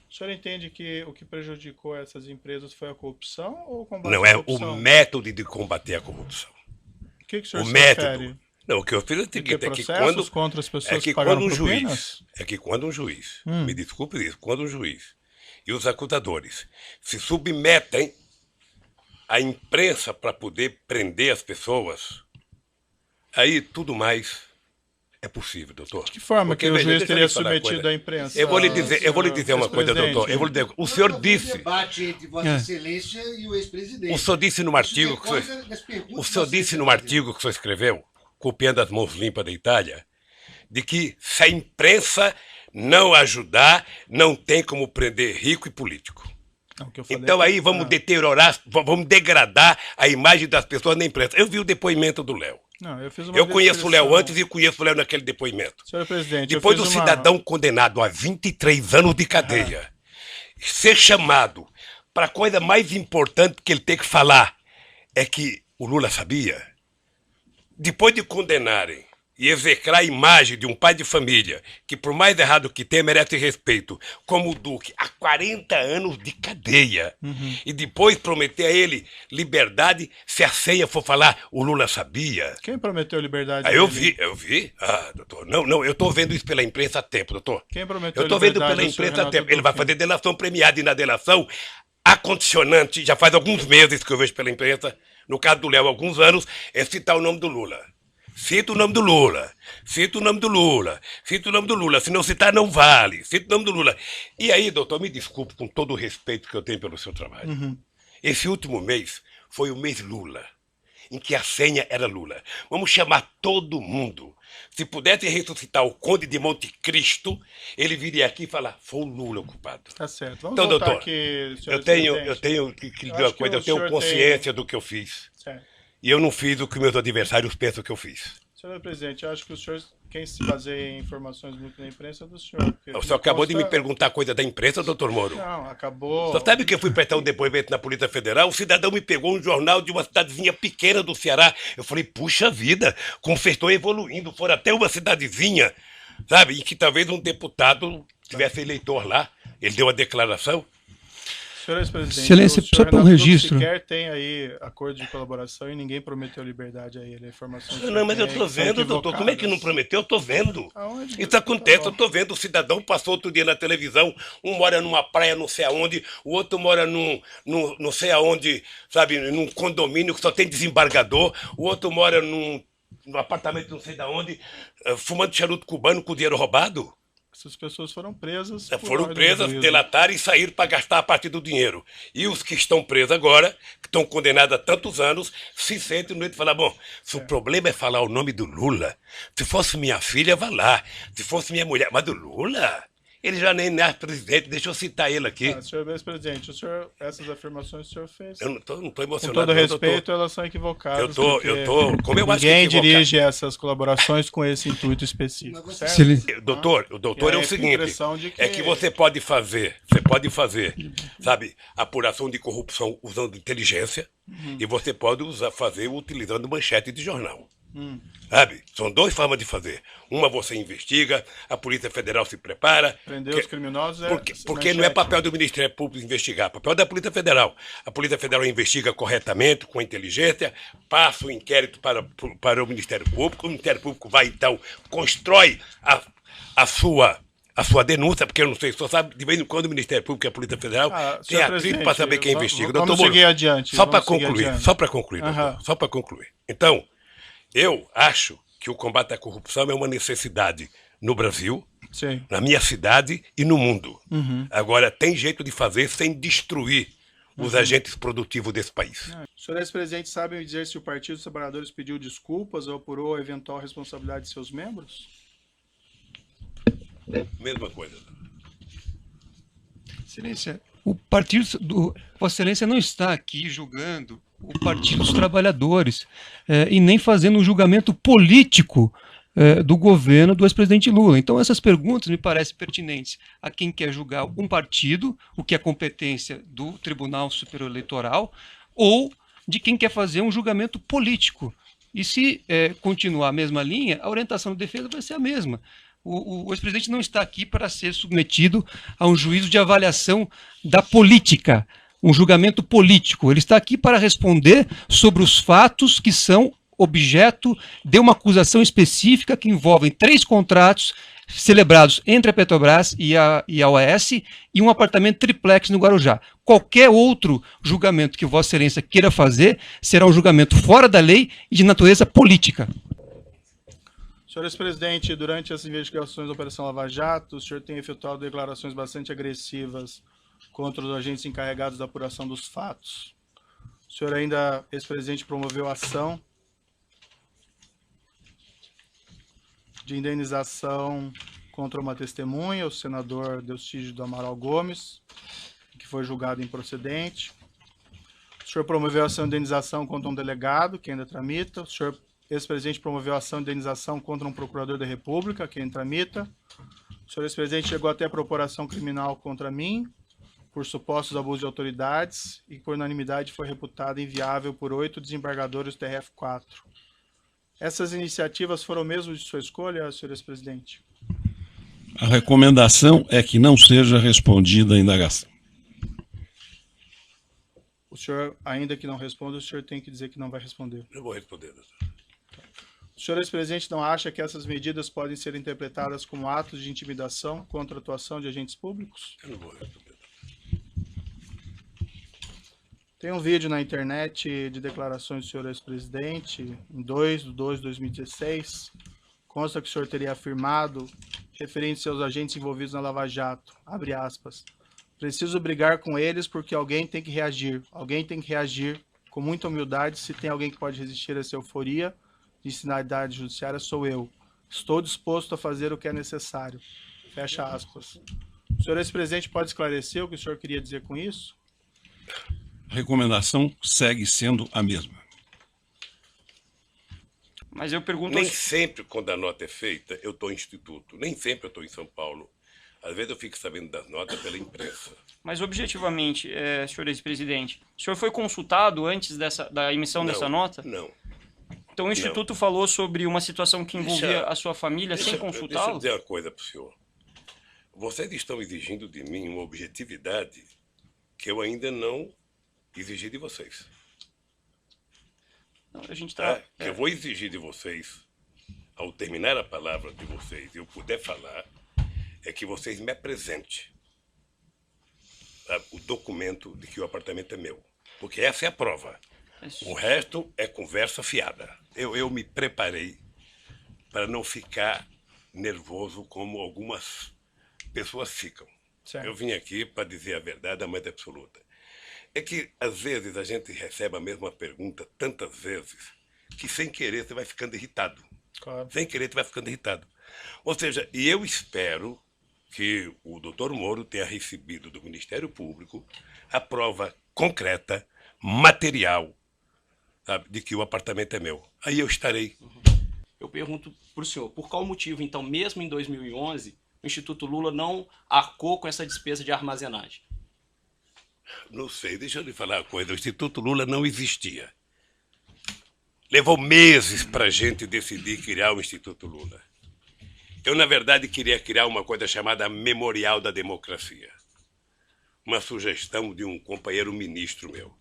O senhor entende que o que prejudicou essas empresas foi a corrupção ou o combate à corrupção? Não, é o método de combater a corrupção. O que o senhor se refere? Não, o que eu fiz é o seguinte, contra as pessoas que pagaram propinas? Quando um juiz, me desculpe isso, quando um juiz e os acusadores se submetem à imprensa para poder prender as pessoas, aí tudo mais É possível, doutor. De que forma Porque, que o veja, juiz deixa eu teria lhe falar uma submetido coisa. à imprensa? Eu vou lhe dizer uma coisa, doutor. Eu vou lhe dizer, o senhor Houve um disse, debate entre Vossa Excelência e o ex-presidente. o senhor disse num artigo que o senhor disse num artigo que o senhor escreveu, copiando as mãos limpas da Itália, de que se a imprensa não ajudar, não tem como prender rico e político. Então aí vamos deteriorar, vamos degradar a imagem das pessoas na imprensa. Eu vi o depoimento do Léo. Não, eu conheço o Léo antes e conheço o Léo naquele depoimento. Senhor presidente, depois do cidadão condenado a 23 anos de cadeia ser chamado para a coisa mais importante que ele tem que falar é que o Lula sabia. Depois de condenarem e execrar a imagem de um pai de família que, por mais errado que tenha, merece respeito, como o Duque, há 40 anos de cadeia, e depois prometer a ele liberdade se a ceia for falar, o Lula sabia. Quem prometeu liberdade? Eu vi. Ah, doutor, não, eu estou vendo isso pela imprensa há tempo, doutor. Quem prometeu eu estou vendo pela imprensa há tempo. Ele vai fazer delação premiada e na delação, a condicionante, já faz alguns meses que eu vejo pela imprensa, no caso do Léo, alguns anos, é citar o nome do Lula. Cita o nome do Lula, cita o nome do Lula, cita o nome do Lula, se não citar não vale, cita o nome do Lula. E aí, doutor, me desculpe com todo o respeito que eu tenho pelo seu trabalho. Esse último mês foi o mês Lula, em que a senha era Lula. Vamos chamar todo mundo. Se pudesse ressuscitar o Conde de Monte Cristo, ele viria aqui e falar, foi o Lula o culpado. Tá certo. Vamos então, doutor, aqui, eu tenho que lhe dizer uma coisa, eu tenho consciência do que eu fiz. Certo. E eu não fiz o que meus adversários pensam que eu fiz. Senhor presidente, eu acho que o senhor, quem se baseia em informações muito da imprensa é do senhor. O senhor acabou de me perguntar coisa da imprensa, doutor Moro? Não, acabou. Você sabe que eu fui prestar um depoimento na Polícia Federal? O cidadão me pegou um jornal de uma cidadezinha pequena do Ceará. Eu falei, puxa vida, como vocês estão evoluindo, foram até uma cidadezinha, sabe? Em que talvez um deputado tivesse eleitor lá. Ele deu uma declaração. Senhor ex-presidente, Excelência, só para um registro. Sequer tem aí acordo de colaboração e ninguém prometeu liberdade a ele. Não, mas eu estou vendo, doutor. Como é que não prometeu? Eu estou vendo. Aonde? Isso acontece, eu estou vendo. O cidadão passou outro dia na televisão. Um mora numa praia não sei aonde, o outro mora num não sei aonde, sabe, num condomínio que só tem desembargador, o outro mora num apartamento não sei de onde, fumando charuto cubano com dinheiro roubado. Essas pessoas foram presas. Foram presas, delataram e saíram para gastar a parte do dinheiro. E os que estão presos agora, que estão condenados a tantos anos, se sentem no meio de falar, bom, se o problema é falar o nome do Lula, se fosse minha filha, vá lá. Se fosse minha mulher, mas do Lula? Ele já nem é presidente, deixa eu citar ele aqui. Senhor ex-presidente, essas afirmações o senhor fez. Eu não tô emocionado. Com todo respeito, elas são equivocadas. Como eu acho que ninguém dirige essas colaborações com esse intuito específico. Doutor, é o seguinte, é que você pode fazer, sabe, apuração de corrupção usando inteligência e você pode fazer utilizando manchete de jornal. Sabe? São duas formas de fazer. Uma você investiga, a Polícia Federal se prepara. Prender os criminosos porque não é papel do Ministério Público investigar, é papel da Polícia Federal. A Polícia Federal investiga corretamente, com inteligência, passa o inquérito para o Ministério Público, o Ministério Público vai então, constrói a sua denúncia, porque eu não sei, só sabe, de vez em quando o Ministério Público e a Polícia Federal tem atrito para saber quem investiga. Vamos seguir adiante. Só para concluir, doutor. Então, eu acho que o combate à corrupção é uma necessidade no Brasil, sim, na minha cidade e no mundo. Agora, tem jeito de fazer sem destruir os agentes produtivos desse país. O senhor ex-presidente sabe dizer se o Partido dos Trabalhadores pediu desculpas ou apurou a eventual responsabilidade de seus membros? Mesma coisa. Excelência, o Partido do Vossa Excelência não está aqui julgando o Partido dos Trabalhadores e nem fazendo um julgamento político do governo do ex-presidente Lula. Então essas perguntas me parecem pertinentes a quem quer julgar um partido, o que é competência do Tribunal Superior Eleitoral, ou de quem quer fazer um julgamento político. E se continuar a mesma linha, a orientação da defesa vai ser a mesma. O ex-presidente não está aqui para ser submetido a um juízo de avaliação da política, um julgamento político. Ele está aqui para responder sobre os fatos que são objeto de uma acusação específica que envolvem 3 contratos celebrados entre a Petrobras e a OAS e um apartamento triplex no Guarujá. Qualquer outro julgamento que Vossa Excelência queira fazer será um julgamento fora da lei e de natureza política. Senhor ex-presidente, durante as investigações da Operação Lava Jato, o senhor tem efetuado declarações bastante agressivas contra os agentes encarregados da apuração dos fatos. O senhor ainda, ex-presidente, promoveu ação de indenização contra uma testemunha, o senador Deustígio do Amaral Gomes, que foi julgado improcedente. O senhor promoveu ação de indenização contra um delegado, que ainda tramita. O senhor, ex-presidente, promoveu ação de indenização contra um procurador da República, que ainda tramita. O senhor, ex-presidente, chegou até a propor ação criminal contra mim, por supostos abusos de autoridades, e por unanimidade foi reputada inviável por 8 desembargadores do TRF4. Essas iniciativas foram mesmo de sua escolha, senhor ex-presidente? A recomendação é que não seja respondida a indagação. O senhor, ainda que não responda, o senhor tem que dizer que não vai responder. Eu vou responder, doutor. O senhor, ex-presidente, não acha que essas medidas podem ser interpretadas como atos de intimidação contra a atuação de agentes públicos? Eu não vou responder. Tem um vídeo na internet de declarações do senhor ex-presidente, em 2/2/2016. Consta que o senhor teria afirmado, referente aos agentes envolvidos na Lava Jato, abre aspas, preciso brigar com eles porque alguém tem que reagir. Alguém tem que reagir com muita humildade. Se tem alguém que pode resistir a essa euforia de sinalidade judiciária, sou eu. Estou disposto a fazer o que é necessário. Fecha aspas. O senhor ex-presidente pode esclarecer o que o senhor queria dizer com isso? A recomendação segue sendo a mesma. Mas eu pergunto... Nem sempre, quando a nota é feita, eu estou em instituto. Nem sempre eu estou em São Paulo. Às vezes eu fico sabendo das notas pela imprensa. Mas objetivamente, senhor ex-presidente, o senhor foi consultado antes da emissão dessa nota? Não. Então o Instituto falou sobre uma situação que envolvia a sua família sem consultá-lo? Deixa eu dizer uma coisa para o senhor. Vocês estão exigindo de mim uma objetividade que eu ainda não exigi de vocês. Não, a gente tá... Que eu vou exigir de vocês, ao terminar a palavra de vocês, eu puder falar, é que vocês me apresentem o documento de que o apartamento é meu. Porque essa é a prova. O resto é conversa fiada. Eu me preparei para não ficar nervoso como algumas pessoas ficam. Certo. Eu vim aqui para dizer a verdade, a mais absoluta. É que, às vezes, a gente recebe a mesma pergunta tantas vezes que, sem querer, você vai ficando irritado. Claro. Sem querer, você vai ficando irritado. Ou seja, e eu espero que o doutor Moro tenha recebido do Ministério Público a prova concreta, material, sabe, de que o apartamento é meu. Aí eu estarei. Eu pergunto para o senhor, por qual motivo, então, mesmo em 2011, o Instituto Lula não arcou com essa despesa de armazenagem? Não sei, deixa eu lhe falar uma coisa. O Instituto Lula não existia. Levou meses para a gente decidir criar o Instituto Lula. Eu, na verdade, queria criar uma coisa chamada Memorial da Democracia. Uma sugestão de um companheiro ministro meu.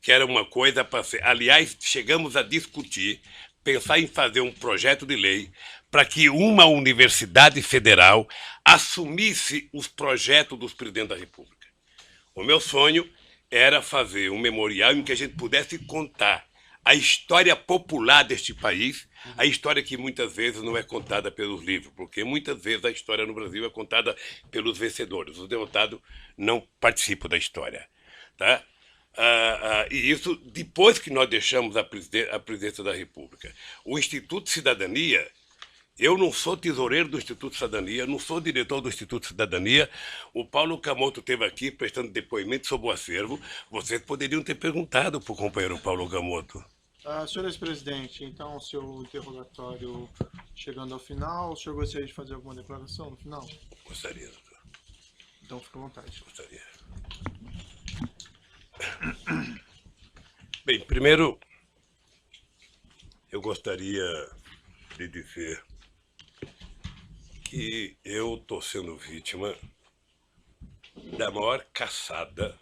Que era uma coisa para ser... Aliás, chegamos a discutir, pensar em fazer um projeto de lei para que uma universidade federal assumisse os projetos dos presidentes da República. O meu sonho era fazer um memorial em que a gente pudesse contar a história popular deste país, a história que muitas vezes não é contada pelos livros, porque muitas vezes a história no Brasil é contada pelos vencedores. Os derrotados não participam da história. Tá? E isso depois que nós deixamos a presidência da República. O Instituto Cidadania... Eu não sou tesoureiro do Instituto Cidadania, não sou diretor do Instituto Cidadania. O Paulo Camoto esteve aqui prestando depoimento sobre o acervo. Vocês poderiam ter perguntado para o companheiro Paulo Camoto. Senhor ex-presidente, então, o seu interrogatório chegando ao final, o senhor gostaria de fazer alguma declaração no final? Gostaria, doutor. Então, fique à vontade. Gostaria. Bem, primeiro, eu gostaria de dizer que eu estou sendo vítima da maior caçada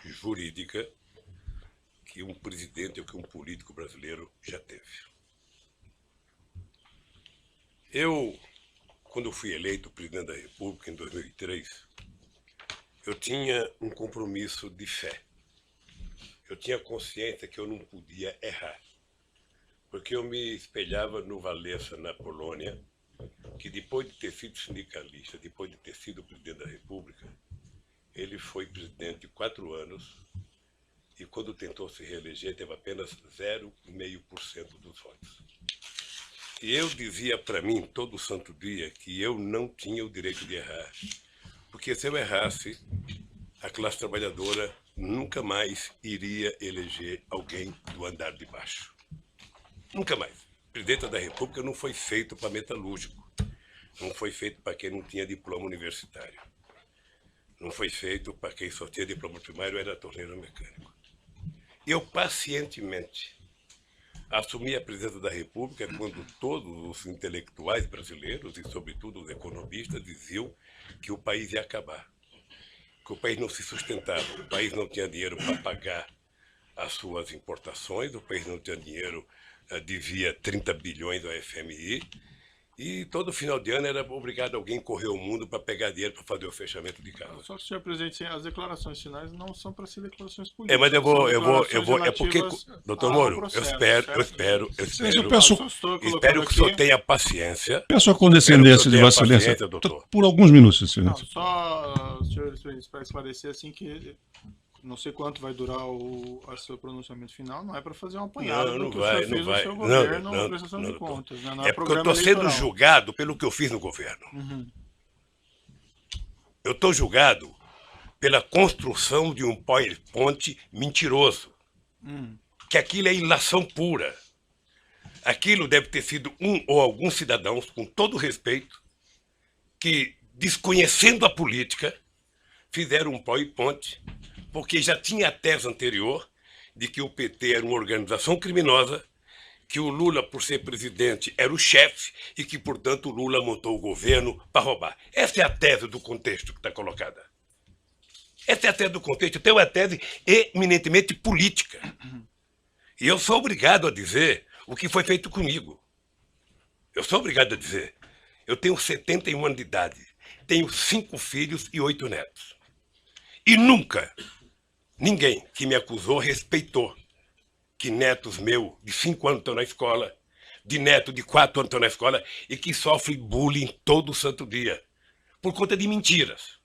jurídica que um presidente ou que um político brasileiro já teve. Eu, quando fui eleito presidente da República em 2003, eu tinha um compromisso de fé. Eu tinha consciência que eu não podia errar. porque eu me espelhava no Wałęsa, na Polônia, que depois de ter sido sindicalista, depois de ter sido presidente da República, ele foi presidente 4 anos e quando tentou se reeleger teve apenas 0,5% dos votos. E eu dizia para mim todo santo dia que eu não tinha o direito de errar, porque se eu errasse, a classe trabalhadora nunca mais iria eleger alguém do andar de baixo. Nunca mais. O presidente da República não foi feito para metalúrgico, não foi feito para quem não tinha diploma universitário, não foi feito para quem só tinha diploma primário era torneiro mecânico. Eu pacientemente assumi a presidência da República quando todos os intelectuais brasileiros e sobretudo os economistas diziam que o país ia acabar, que o país não se sustentava, o país não tinha dinheiro para pagar as suas importações, o país não tinha dinheiro, devia 30 bilhões ao FMI, e todo final de ano era obrigado alguém correr o mundo para pegar dinheiro para fazer o fechamento de casa. Só que, senhor presidente, as declarações finais não são para ser declarações políticas. Mas eu vou, é porque, doutor Moro, eu espero que o senhor tenha paciência. Peço a condescendência de Vossa Excelência, doutor. Por alguns minutos, Excelência. Só, senhor presidente, para esclarecer assim que não sei quanto vai durar o seu pronunciamento final, não é para fazer um apanhado do que o senhor fez no seu governo na prestação de contas. Não é porque eu estou sendo julgado pelo que eu fiz no governo. Eu estou julgado pela construção de um PowerPoint mentiroso. Que aquilo é ilação pura. Aquilo deve ter sido um ou alguns cidadãos, com todo respeito, que, desconhecendo a política, fizeram um PowerPoint porque já tinha a tese anterior de que o PT era uma organização criminosa, que o Lula, por ser presidente, era o chefe e que, portanto, o Lula montou o governo para roubar. Essa é a tese do contexto que está colocada. Essa é a tese do contexto. Então, é uma tese eminentemente política. E eu sou obrigado a dizer o que foi feito comigo. Eu sou obrigado a dizer. Eu tenho 71 anos de idade, tenho 5 filhos e 8 netos. E nunca ninguém que me acusou respeitou que netos meus de 5 anos estão na escola, de neto de 4 anos estão na escola e que sofrem bullying todo santo dia, por conta de mentiras.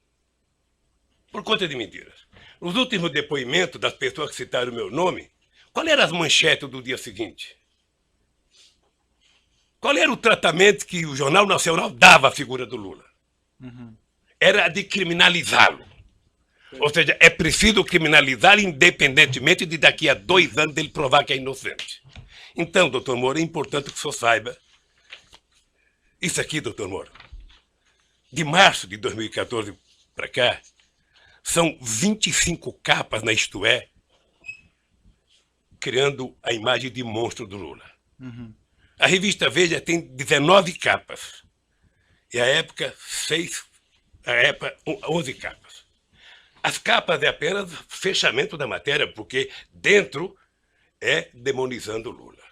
Por conta de mentiras. Nos últimos depoimentos das pessoas que citaram o meu nome, qual eram as manchetes do dia seguinte? Qual era o tratamento que o Jornal Nacional dava à figura do Lula? Era de criminalizá-lo. Ou seja, é preciso criminalizar independentemente de daqui a 2 anos ele provar que é inocente. Então, doutor Moro, é importante que o senhor saiba isso aqui, doutor Moro. De março de 2014 para cá, são 25 capas na Isto É, criando a imagem de monstro do Lula. A revista Veja tem 19 capas. E a época, 11 capas. As capas é apenas fechamento da matéria, porque dentro é demonizando o Lula.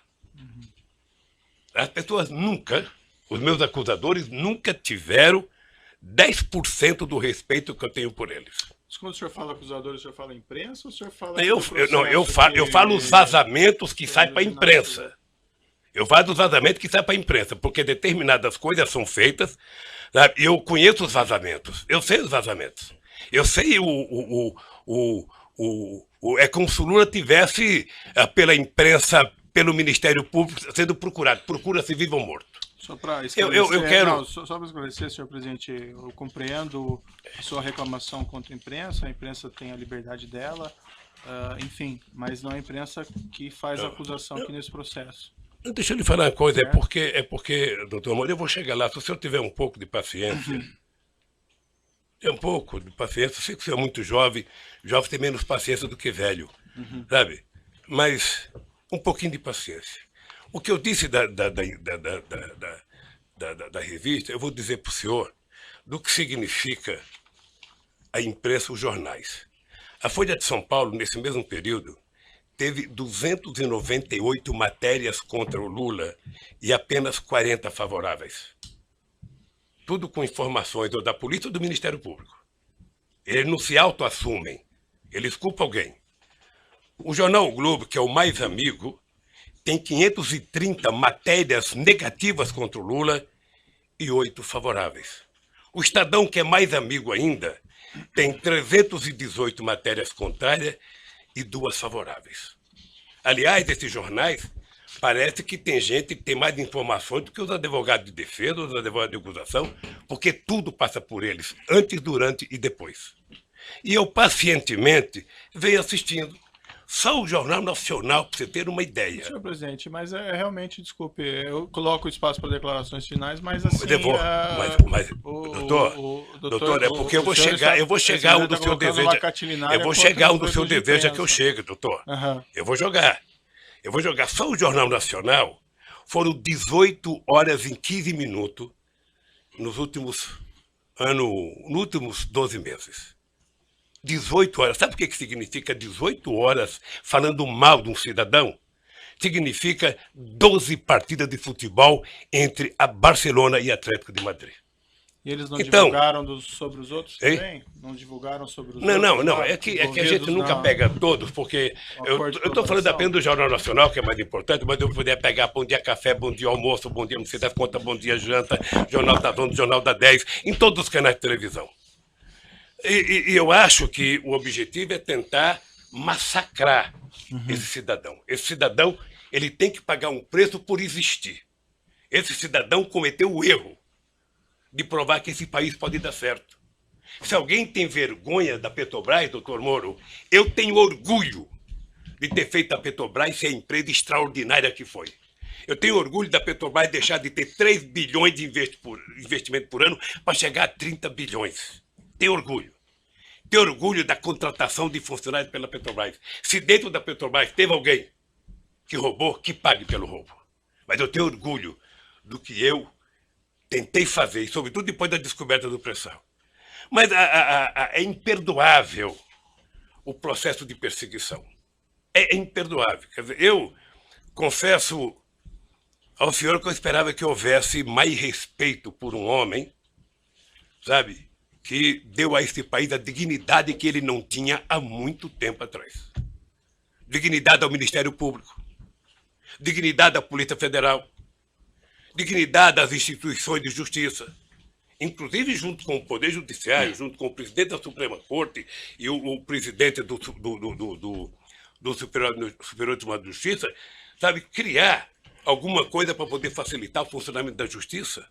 As pessoas nunca, os meus acusadores, nunca tiveram 10% do respeito que eu tenho por eles. Quando o senhor fala acusadores, o senhor fala imprensa ou o senhor fala... Eu falo os vazamentos que saem para a imprensa. Eu falo dos vazamentos que saem para a imprensa, porque determinadas coisas são feitas, sabe? Eu conheço os vazamentos, eu sei os vazamentos. Eu sei é como se o Lula tivesse, pela imprensa, pelo Ministério Público, sendo procurado. Procura-se vivo ou morto. Só para esclarecer, eu quero... só para esclarecer, senhor presidente, eu compreendo a sua reclamação contra a imprensa tem a liberdade dela, enfim, mas não é a imprensa que faz a acusação aqui nesse processo. Deixa eu lhe falar uma coisa, é porque, doutor Moro, eu vou chegar lá, se o senhor tiver um pouco de paciência... É um pouco de paciência. Eu sei que você é muito jovem tem menos paciência do que velho, sabe? Mas um pouquinho de paciência. O que eu disse da revista, eu vou dizer para o senhor do que significa a imprensa, os jornais. A Folha de São Paulo, nesse mesmo período, teve 298 matérias contra o Lula e apenas 40 favoráveis. Tudo com informações ou da polícia ou do Ministério Público. Eles não se autoassumem, eles culpam alguém. O jornal O Globo, que é o mais amigo, tem 530 matérias negativas contra o Lula e 8 favoráveis. O Estadão, que é mais amigo ainda, tem 318 matérias contrárias e 2 favoráveis. Aliás, esses jornais, parece que tem gente que tem mais informações do que os advogados de defesa, os advogados de acusação, porque tudo passa por eles, antes, durante e depois. E eu, pacientemente, venho assistindo. Só o Jornal Nacional, para você ter uma ideia. Senhor presidente, mas realmente, desculpe, eu coloco o espaço para declarações finais, mas assim... doutor, é porque eu vou chegar onde o senhor deseja. Eu vou chegar onde o senhor deseja que eu chegue, doutor. Eu vou jogar. Só o Jornal Nacional foram 18 horas e 15 minutos nos últimos 12 meses. 18 horas. Sabe o que significa 18 horas falando mal de um cidadão? Significa 12 partidas de futebol entre a Barcelona e Atlético de Madrid. E eles não divulgaram sobre os outros também? Não divulgaram sobre os outros? Não. É que a gente nunca pega todos, porque eu estou falando apenas do Jornal Nacional, que é mais importante, mas eu poderia pegar Bom Dia Café, Bom Dia Almoço, Bom Dia Não Sei das Contas, Bom Dia Janta, Jornal da Zona, Jornal da 10, em todos os canais de televisão. E eu acho que o objetivo é tentar massacrar esse cidadão. Esse cidadão, ele tem que pagar um preço por existir. Esse cidadão cometeu o erro de provar que esse país pode dar certo. Se alguém tem vergonha da Petrobras, doutor Moro, eu tenho orgulho de ter feito a Petrobras ser a empresa extraordinária que foi. Eu tenho orgulho da Petrobras deixar de ter 3 bilhões de investimento por ano para chegar a 30 bilhões. Tenho orgulho. Tenho orgulho da contratação de funcionários pela Petrobras. Se dentro da Petrobras teve alguém que roubou, que pague pelo roubo. Mas eu tenho orgulho do que eu tentei fazer, sobretudo depois da descoberta do pré-sal. Mas é imperdoável o processo de perseguição. É imperdoável. Quer dizer, eu confesso ao senhor que eu esperava que houvesse mais respeito por um homem, sabe, que deu a esse país a dignidade que ele não tinha há muito tempo atrás. Dignidade ao Ministério Público, dignidade à Polícia Federal, dignidade às instituições de justiça, inclusive junto com o Poder Judiciário, junto com o presidente da Suprema Corte e o presidente do Superior Tribunal de Justiça, sabe, criar alguma coisa para poder facilitar o funcionamento da justiça.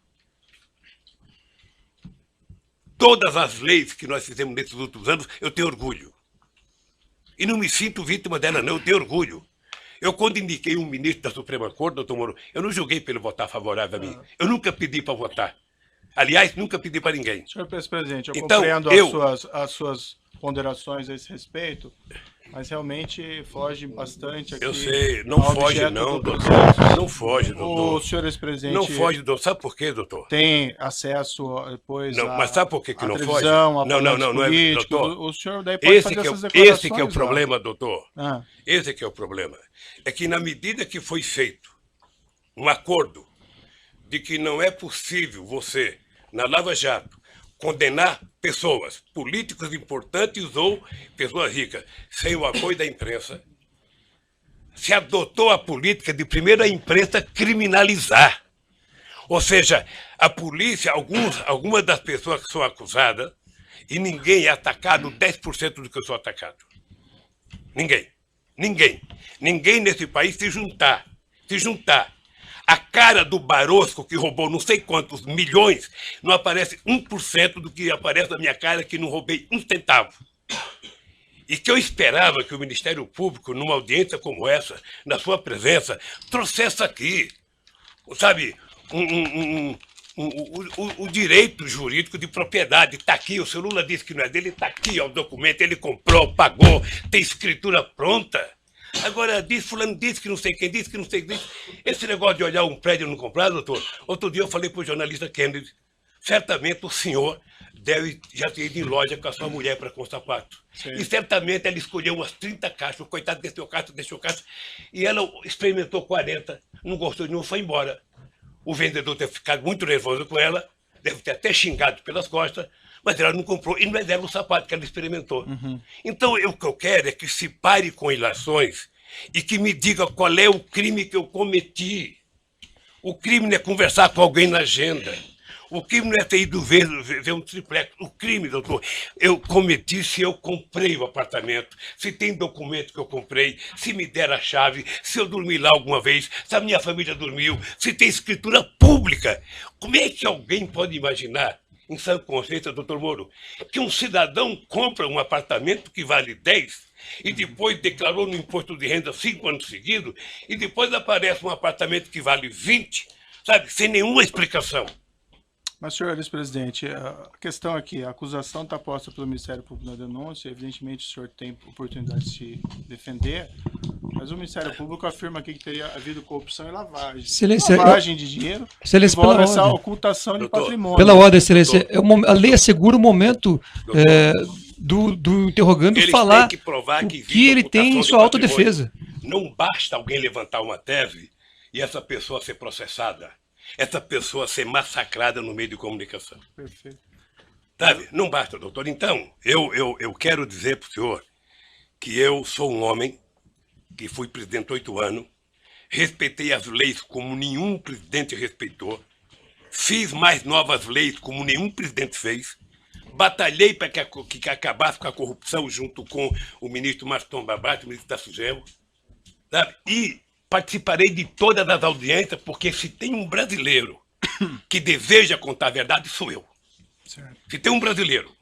Todas as leis que nós fizemos nesses últimos anos, eu tenho orgulho. E não me sinto vítima dela, não, eu tenho orgulho. Eu, quando indiquei um ministro da Suprema Corte, doutor Moro, eu não julguei para ele votar favorável a mim. Eu nunca pedi para votar. Aliás, nunca pedi para ninguém. Senhor presidente, eu então, compreendo as suas ponderações a esse respeito, mas realmente foge bastante aqui. Eu sei, não foge não, doutor. Não foge, doutor. O senhor ex-presidente... Não foge, doutor. Sabe por quê, doutor? Tem acesso depois não, mas sabe por que não foge? Não, é, doutor. O senhor daí pode fazer essas declarações. Esse que é o problema, doutor. Esse que é o problema. É que na medida que foi feito um acordo de que não é possível você, na Lava Jato, condenar pessoas, políticos importantes ou pessoas ricas, sem o apoio da imprensa, se adotou a política de primeiro a imprensa criminalizar. Ou seja, a polícia, algumas das pessoas que são acusadas, e ninguém é atacado 10% do que eu sou atacado. Ninguém nesse país se juntar a cara do Barosco, que roubou não sei quantos milhões, não aparece 1% do que aparece na minha cara, que não roubei um centavo. E que eu esperava que o Ministério Público, numa audiência como essa, na sua presença, trouxesse aqui, sabe, o direito jurídico de propriedade. Está aqui, o senhor Lula disse que não é dele, está aqui, ó, o documento, ele comprou, pagou, tem escritura pronta. Agora, fulano disse que não sei quem disse, que não sei quem disse. Esse negócio de olhar um prédio e não comprar, doutor, outro dia eu falei para o jornalista Kennedy, certamente o senhor deve já ter ido em loja com a sua mulher para com sapato. Sim. E certamente ela escolheu umas 30 caixas, o coitado deixou caixa, e ela experimentou 40, não gostou de nenhum, foi embora. O vendedor deve ter ficado muito nervoso com ela, deve ter até xingado pelas costas, mas ela não comprou, e não é dela o sapato que ela experimentou. Então, o que eu quero é que se pare com ilações e que me diga qual é o crime que eu cometi. O crime não é conversar com alguém na agenda. O crime não é ter ido ver um triplex. O crime, doutor, eu cometi se eu comprei o apartamento, se tem documento que eu comprei, se me der a chave, se eu dormi lá alguma vez, se a minha família dormiu, se tem escritura pública. Como é que alguém pode imaginar, em sã consciência, doutor Moro, que um cidadão compra um apartamento que vale 10 e depois declarou no imposto de renda 5 anos seguidos e depois aparece um apartamento que vale 20, sabe, sem nenhuma explicação? Mas, senhor ex-presidente, a questão aqui, a acusação está posta pelo Ministério Público na denúncia, evidentemente o senhor tem oportunidade de se defender, mas o Ministério Público afirma aqui que teria havido corrupção e lavagem. Excelência, Lavagem de dinheiro, Excelência, envolve pela essa ordem. ocultação de Doutor, patrimônio. Pela ordem, excelência, a lei assegura o momento do interrogando Eles falar têm que provar o que existe que ele ocultação tem em de sua patrimônio. autodefesa. Não basta alguém levantar uma tese e essa pessoa ser processada, essa pessoa ser massacrada no meio de comunicação. Perfeito. Sabe? Não basta, doutor. Então, eu quero dizer para o senhor que eu sou um homem que fui presidente 8 anos, respeitei as leis como nenhum presidente respeitou, fiz mais novas leis como nenhum presidente fez, batalhei para que acabasse com a corrupção junto com o ministro Maston Babate, o ministro da Sugemo, sabe? E participarei de todas as audiências, porque se tem um brasileiro que deseja contar a verdade, sou eu. Certo. Se tem um brasileiro.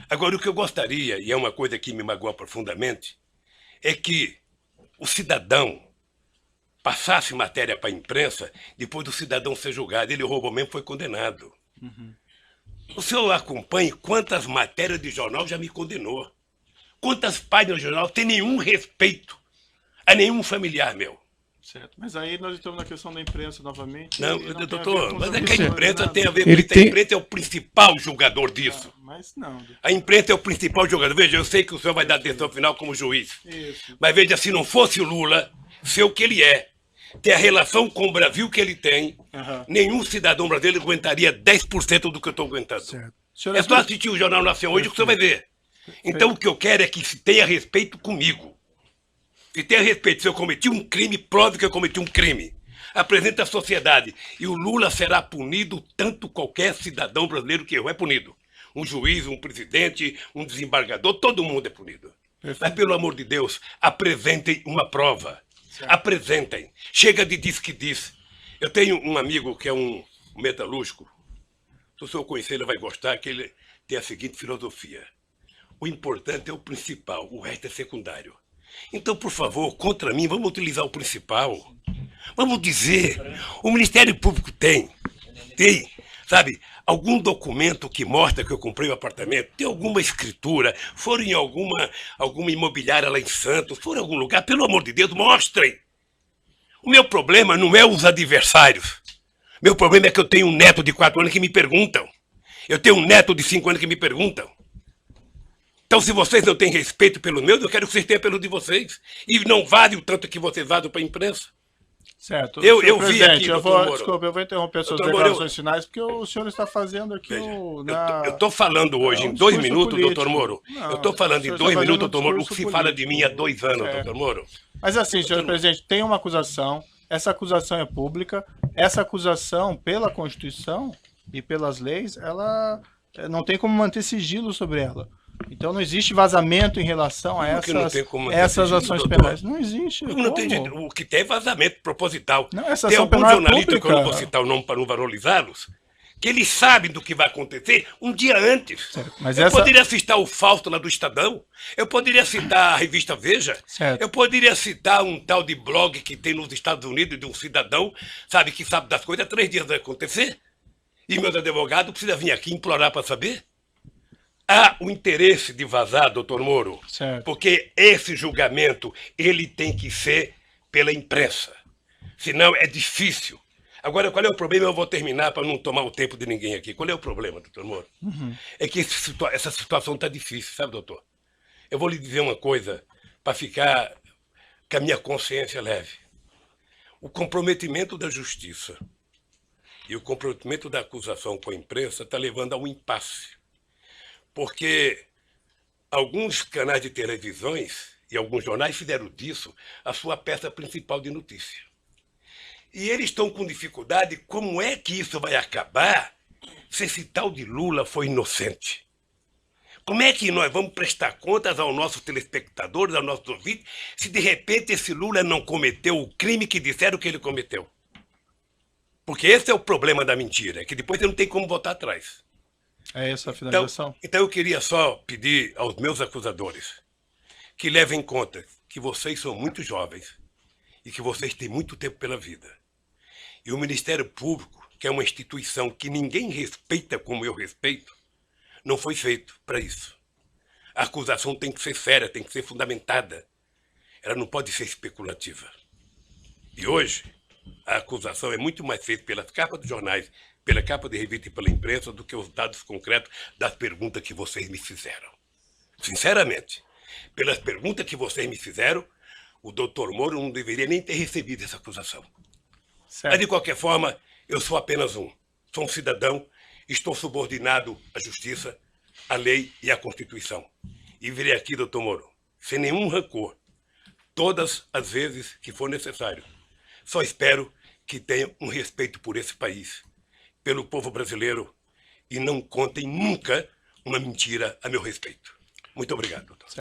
Agora, o que eu gostaria, e é uma coisa que me magoa profundamente, é que o cidadão passasse matéria para a imprensa, depois do cidadão ser julgado. Ele roubou mesmo, foi condenado. O senhor acompanha quantas matérias de jornal já me condenou. Quantas páginas de jornal tem nenhum respeito a nenhum familiar meu. Certo. Mas aí nós estamos na questão da imprensa novamente. Não, e tem a ver doutor, com mas os é que a abusadores, imprensa nada. tem a ver com Ele isso. tem- A imprensa é o principal julgador disso. Mas não. doutor. A imprensa é o principal julgador. Veja, eu sei que o senhor vai dar atenção final como juiz. Isso. Mas veja, se não fosse o Lula ser o que ele é, ter a relação com o Brasil que ele tem, Aham. nenhum cidadão brasileiro aguentaria 10% do que eu estou aguentando. Certo. Senhor É só assistir o Jornal Nacional hoje que você vai ver. Então o que eu quero é que se tenha respeito comigo. Se tenha respeito. Se eu cometi um crime, prove que eu cometi um crime. Apresenta à sociedade. E o Lula será punido tanto qualquer cidadão brasileiro que errou é punido. Um juiz, um presidente, um desembargador, todo mundo é punido. Mas pelo amor de Deus, apresentem uma prova. Apresentem. Chega de diz que diz. Eu tenho um amigo que é um metalúrgico. Se o senhor conhecer, ele vai gostar, que ele tem a seguinte filosofia. O importante é o principal, o resto é secundário. Então, por favor, contra mim, vamos utilizar o principal. Vamos dizer, o Ministério Público tem, sabe, algum documento que mostra que eu comprei o apartamento, tem alguma escritura, foram em alguma imobiliária lá em Santos, foram em algum lugar, pelo amor de Deus, mostrem. O meu problema não é os adversários. Meu problema é que eu tenho um neto de 4 anos que me perguntam. Eu tenho um neto de 5 anos que me perguntam. Então, se vocês não têm respeito pelos meus, eu quero que vocês tenham pelo de vocês. E não vale o tanto que vocês vazam para a imprensa. Certo. Eu Senhor vi presidente, aqui, eu doutor vou, Moro. desculpa, eu vou interromper suas Doutor Moro, declarações finais, porque o senhor está fazendo aqui Veja, o... eu estou falando hoje É um em 2 discurso minutos, político. doutor Moro. Não, eu estou falando o senhor em está 2 fazendo minutos, um doutor Moro, o que discurso se fala de mim há político. 2 anos, É. doutor Moro. Mas assim, senhor presidente, tem uma acusação, essa acusação é pública, essa acusação, pela Constituição e pelas leis, ela não tem como manter sigilo sobre ela. Então não existe vazamento em relação a Como que não essas, tem como manter essas sigilo, ações doutor? penais. Não existe. Não tem como? jeito. O que tem é vazamento proposital. Não, essa Tem ação alguns penal é jornalistas, que eu não vou pública. citar o nome para não valorizá-los, que eles sabem do que vai acontecer um dia antes. Certo, mas eu essa- poderia citar o Fausto lá do Estadão, eu poderia citar a revista Veja, Certo. eu poderia citar um tal de blog que tem nos Estados Unidos de um cidadão, sabe, que sabe das coisas 3 dias vai acontecer. E meus advogados precisam vir aqui implorar para saber. Há o interesse de vazar, doutor Moro, Certo. porque esse julgamento ele tem que ser pela imprensa. Senão é difícil. Agora, qual é o problema? Eu vou terminar para não tomar o tempo de ninguém aqui. Qual é o problema, doutor Moro? É que essa situação está difícil, sabe, doutor? Eu vou lhe dizer uma coisa para ficar com a minha consciência leve. O comprometimento da justiça e o comprometimento da acusação com a imprensa está levando a um impasse. Porque alguns canais de televisões e alguns jornais fizeram disso a sua peça principal de notícia. E eles estão com dificuldade, como é que isso vai acabar se esse tal de Lula foi inocente? Como é que nós vamos prestar contas aos nossos telespectadores, aos nossos ouvintes, se de repente esse Lula não cometeu o crime que disseram que ele cometeu? Porque esse é o problema da mentira, que depois você não tem como voltar atrás. É essa a finalização? Então eu queria só pedir aos meus acusadores que levem em conta que vocês são muito jovens e que vocês têm muito tempo pela vida. E o Ministério Público, que é uma instituição que ninguém respeita como eu respeito, não foi feito para isso. A acusação tem que ser séria, tem que ser fundamentada. Ela não pode ser especulativa. E hoje, a acusação é muito mais feita pelas capas dos jornais, pela capa de revista e pela imprensa, do que os dados concretos das perguntas que vocês me fizeram. Sinceramente, pelas perguntas que vocês me fizeram, o doutor Moro não deveria nem ter recebido essa acusação. Certo. Mas, de qualquer forma, eu sou apenas um. Sou um cidadão, estou subordinado à justiça, à lei e à Constituição. E virei aqui, doutor Moro, sem nenhum rancor, todas as vezes que for necessário. Só espero que tenham um respeito por esse país, pelo povo brasileiro, e não contem nunca uma mentira a meu respeito. Muito obrigado, doutor.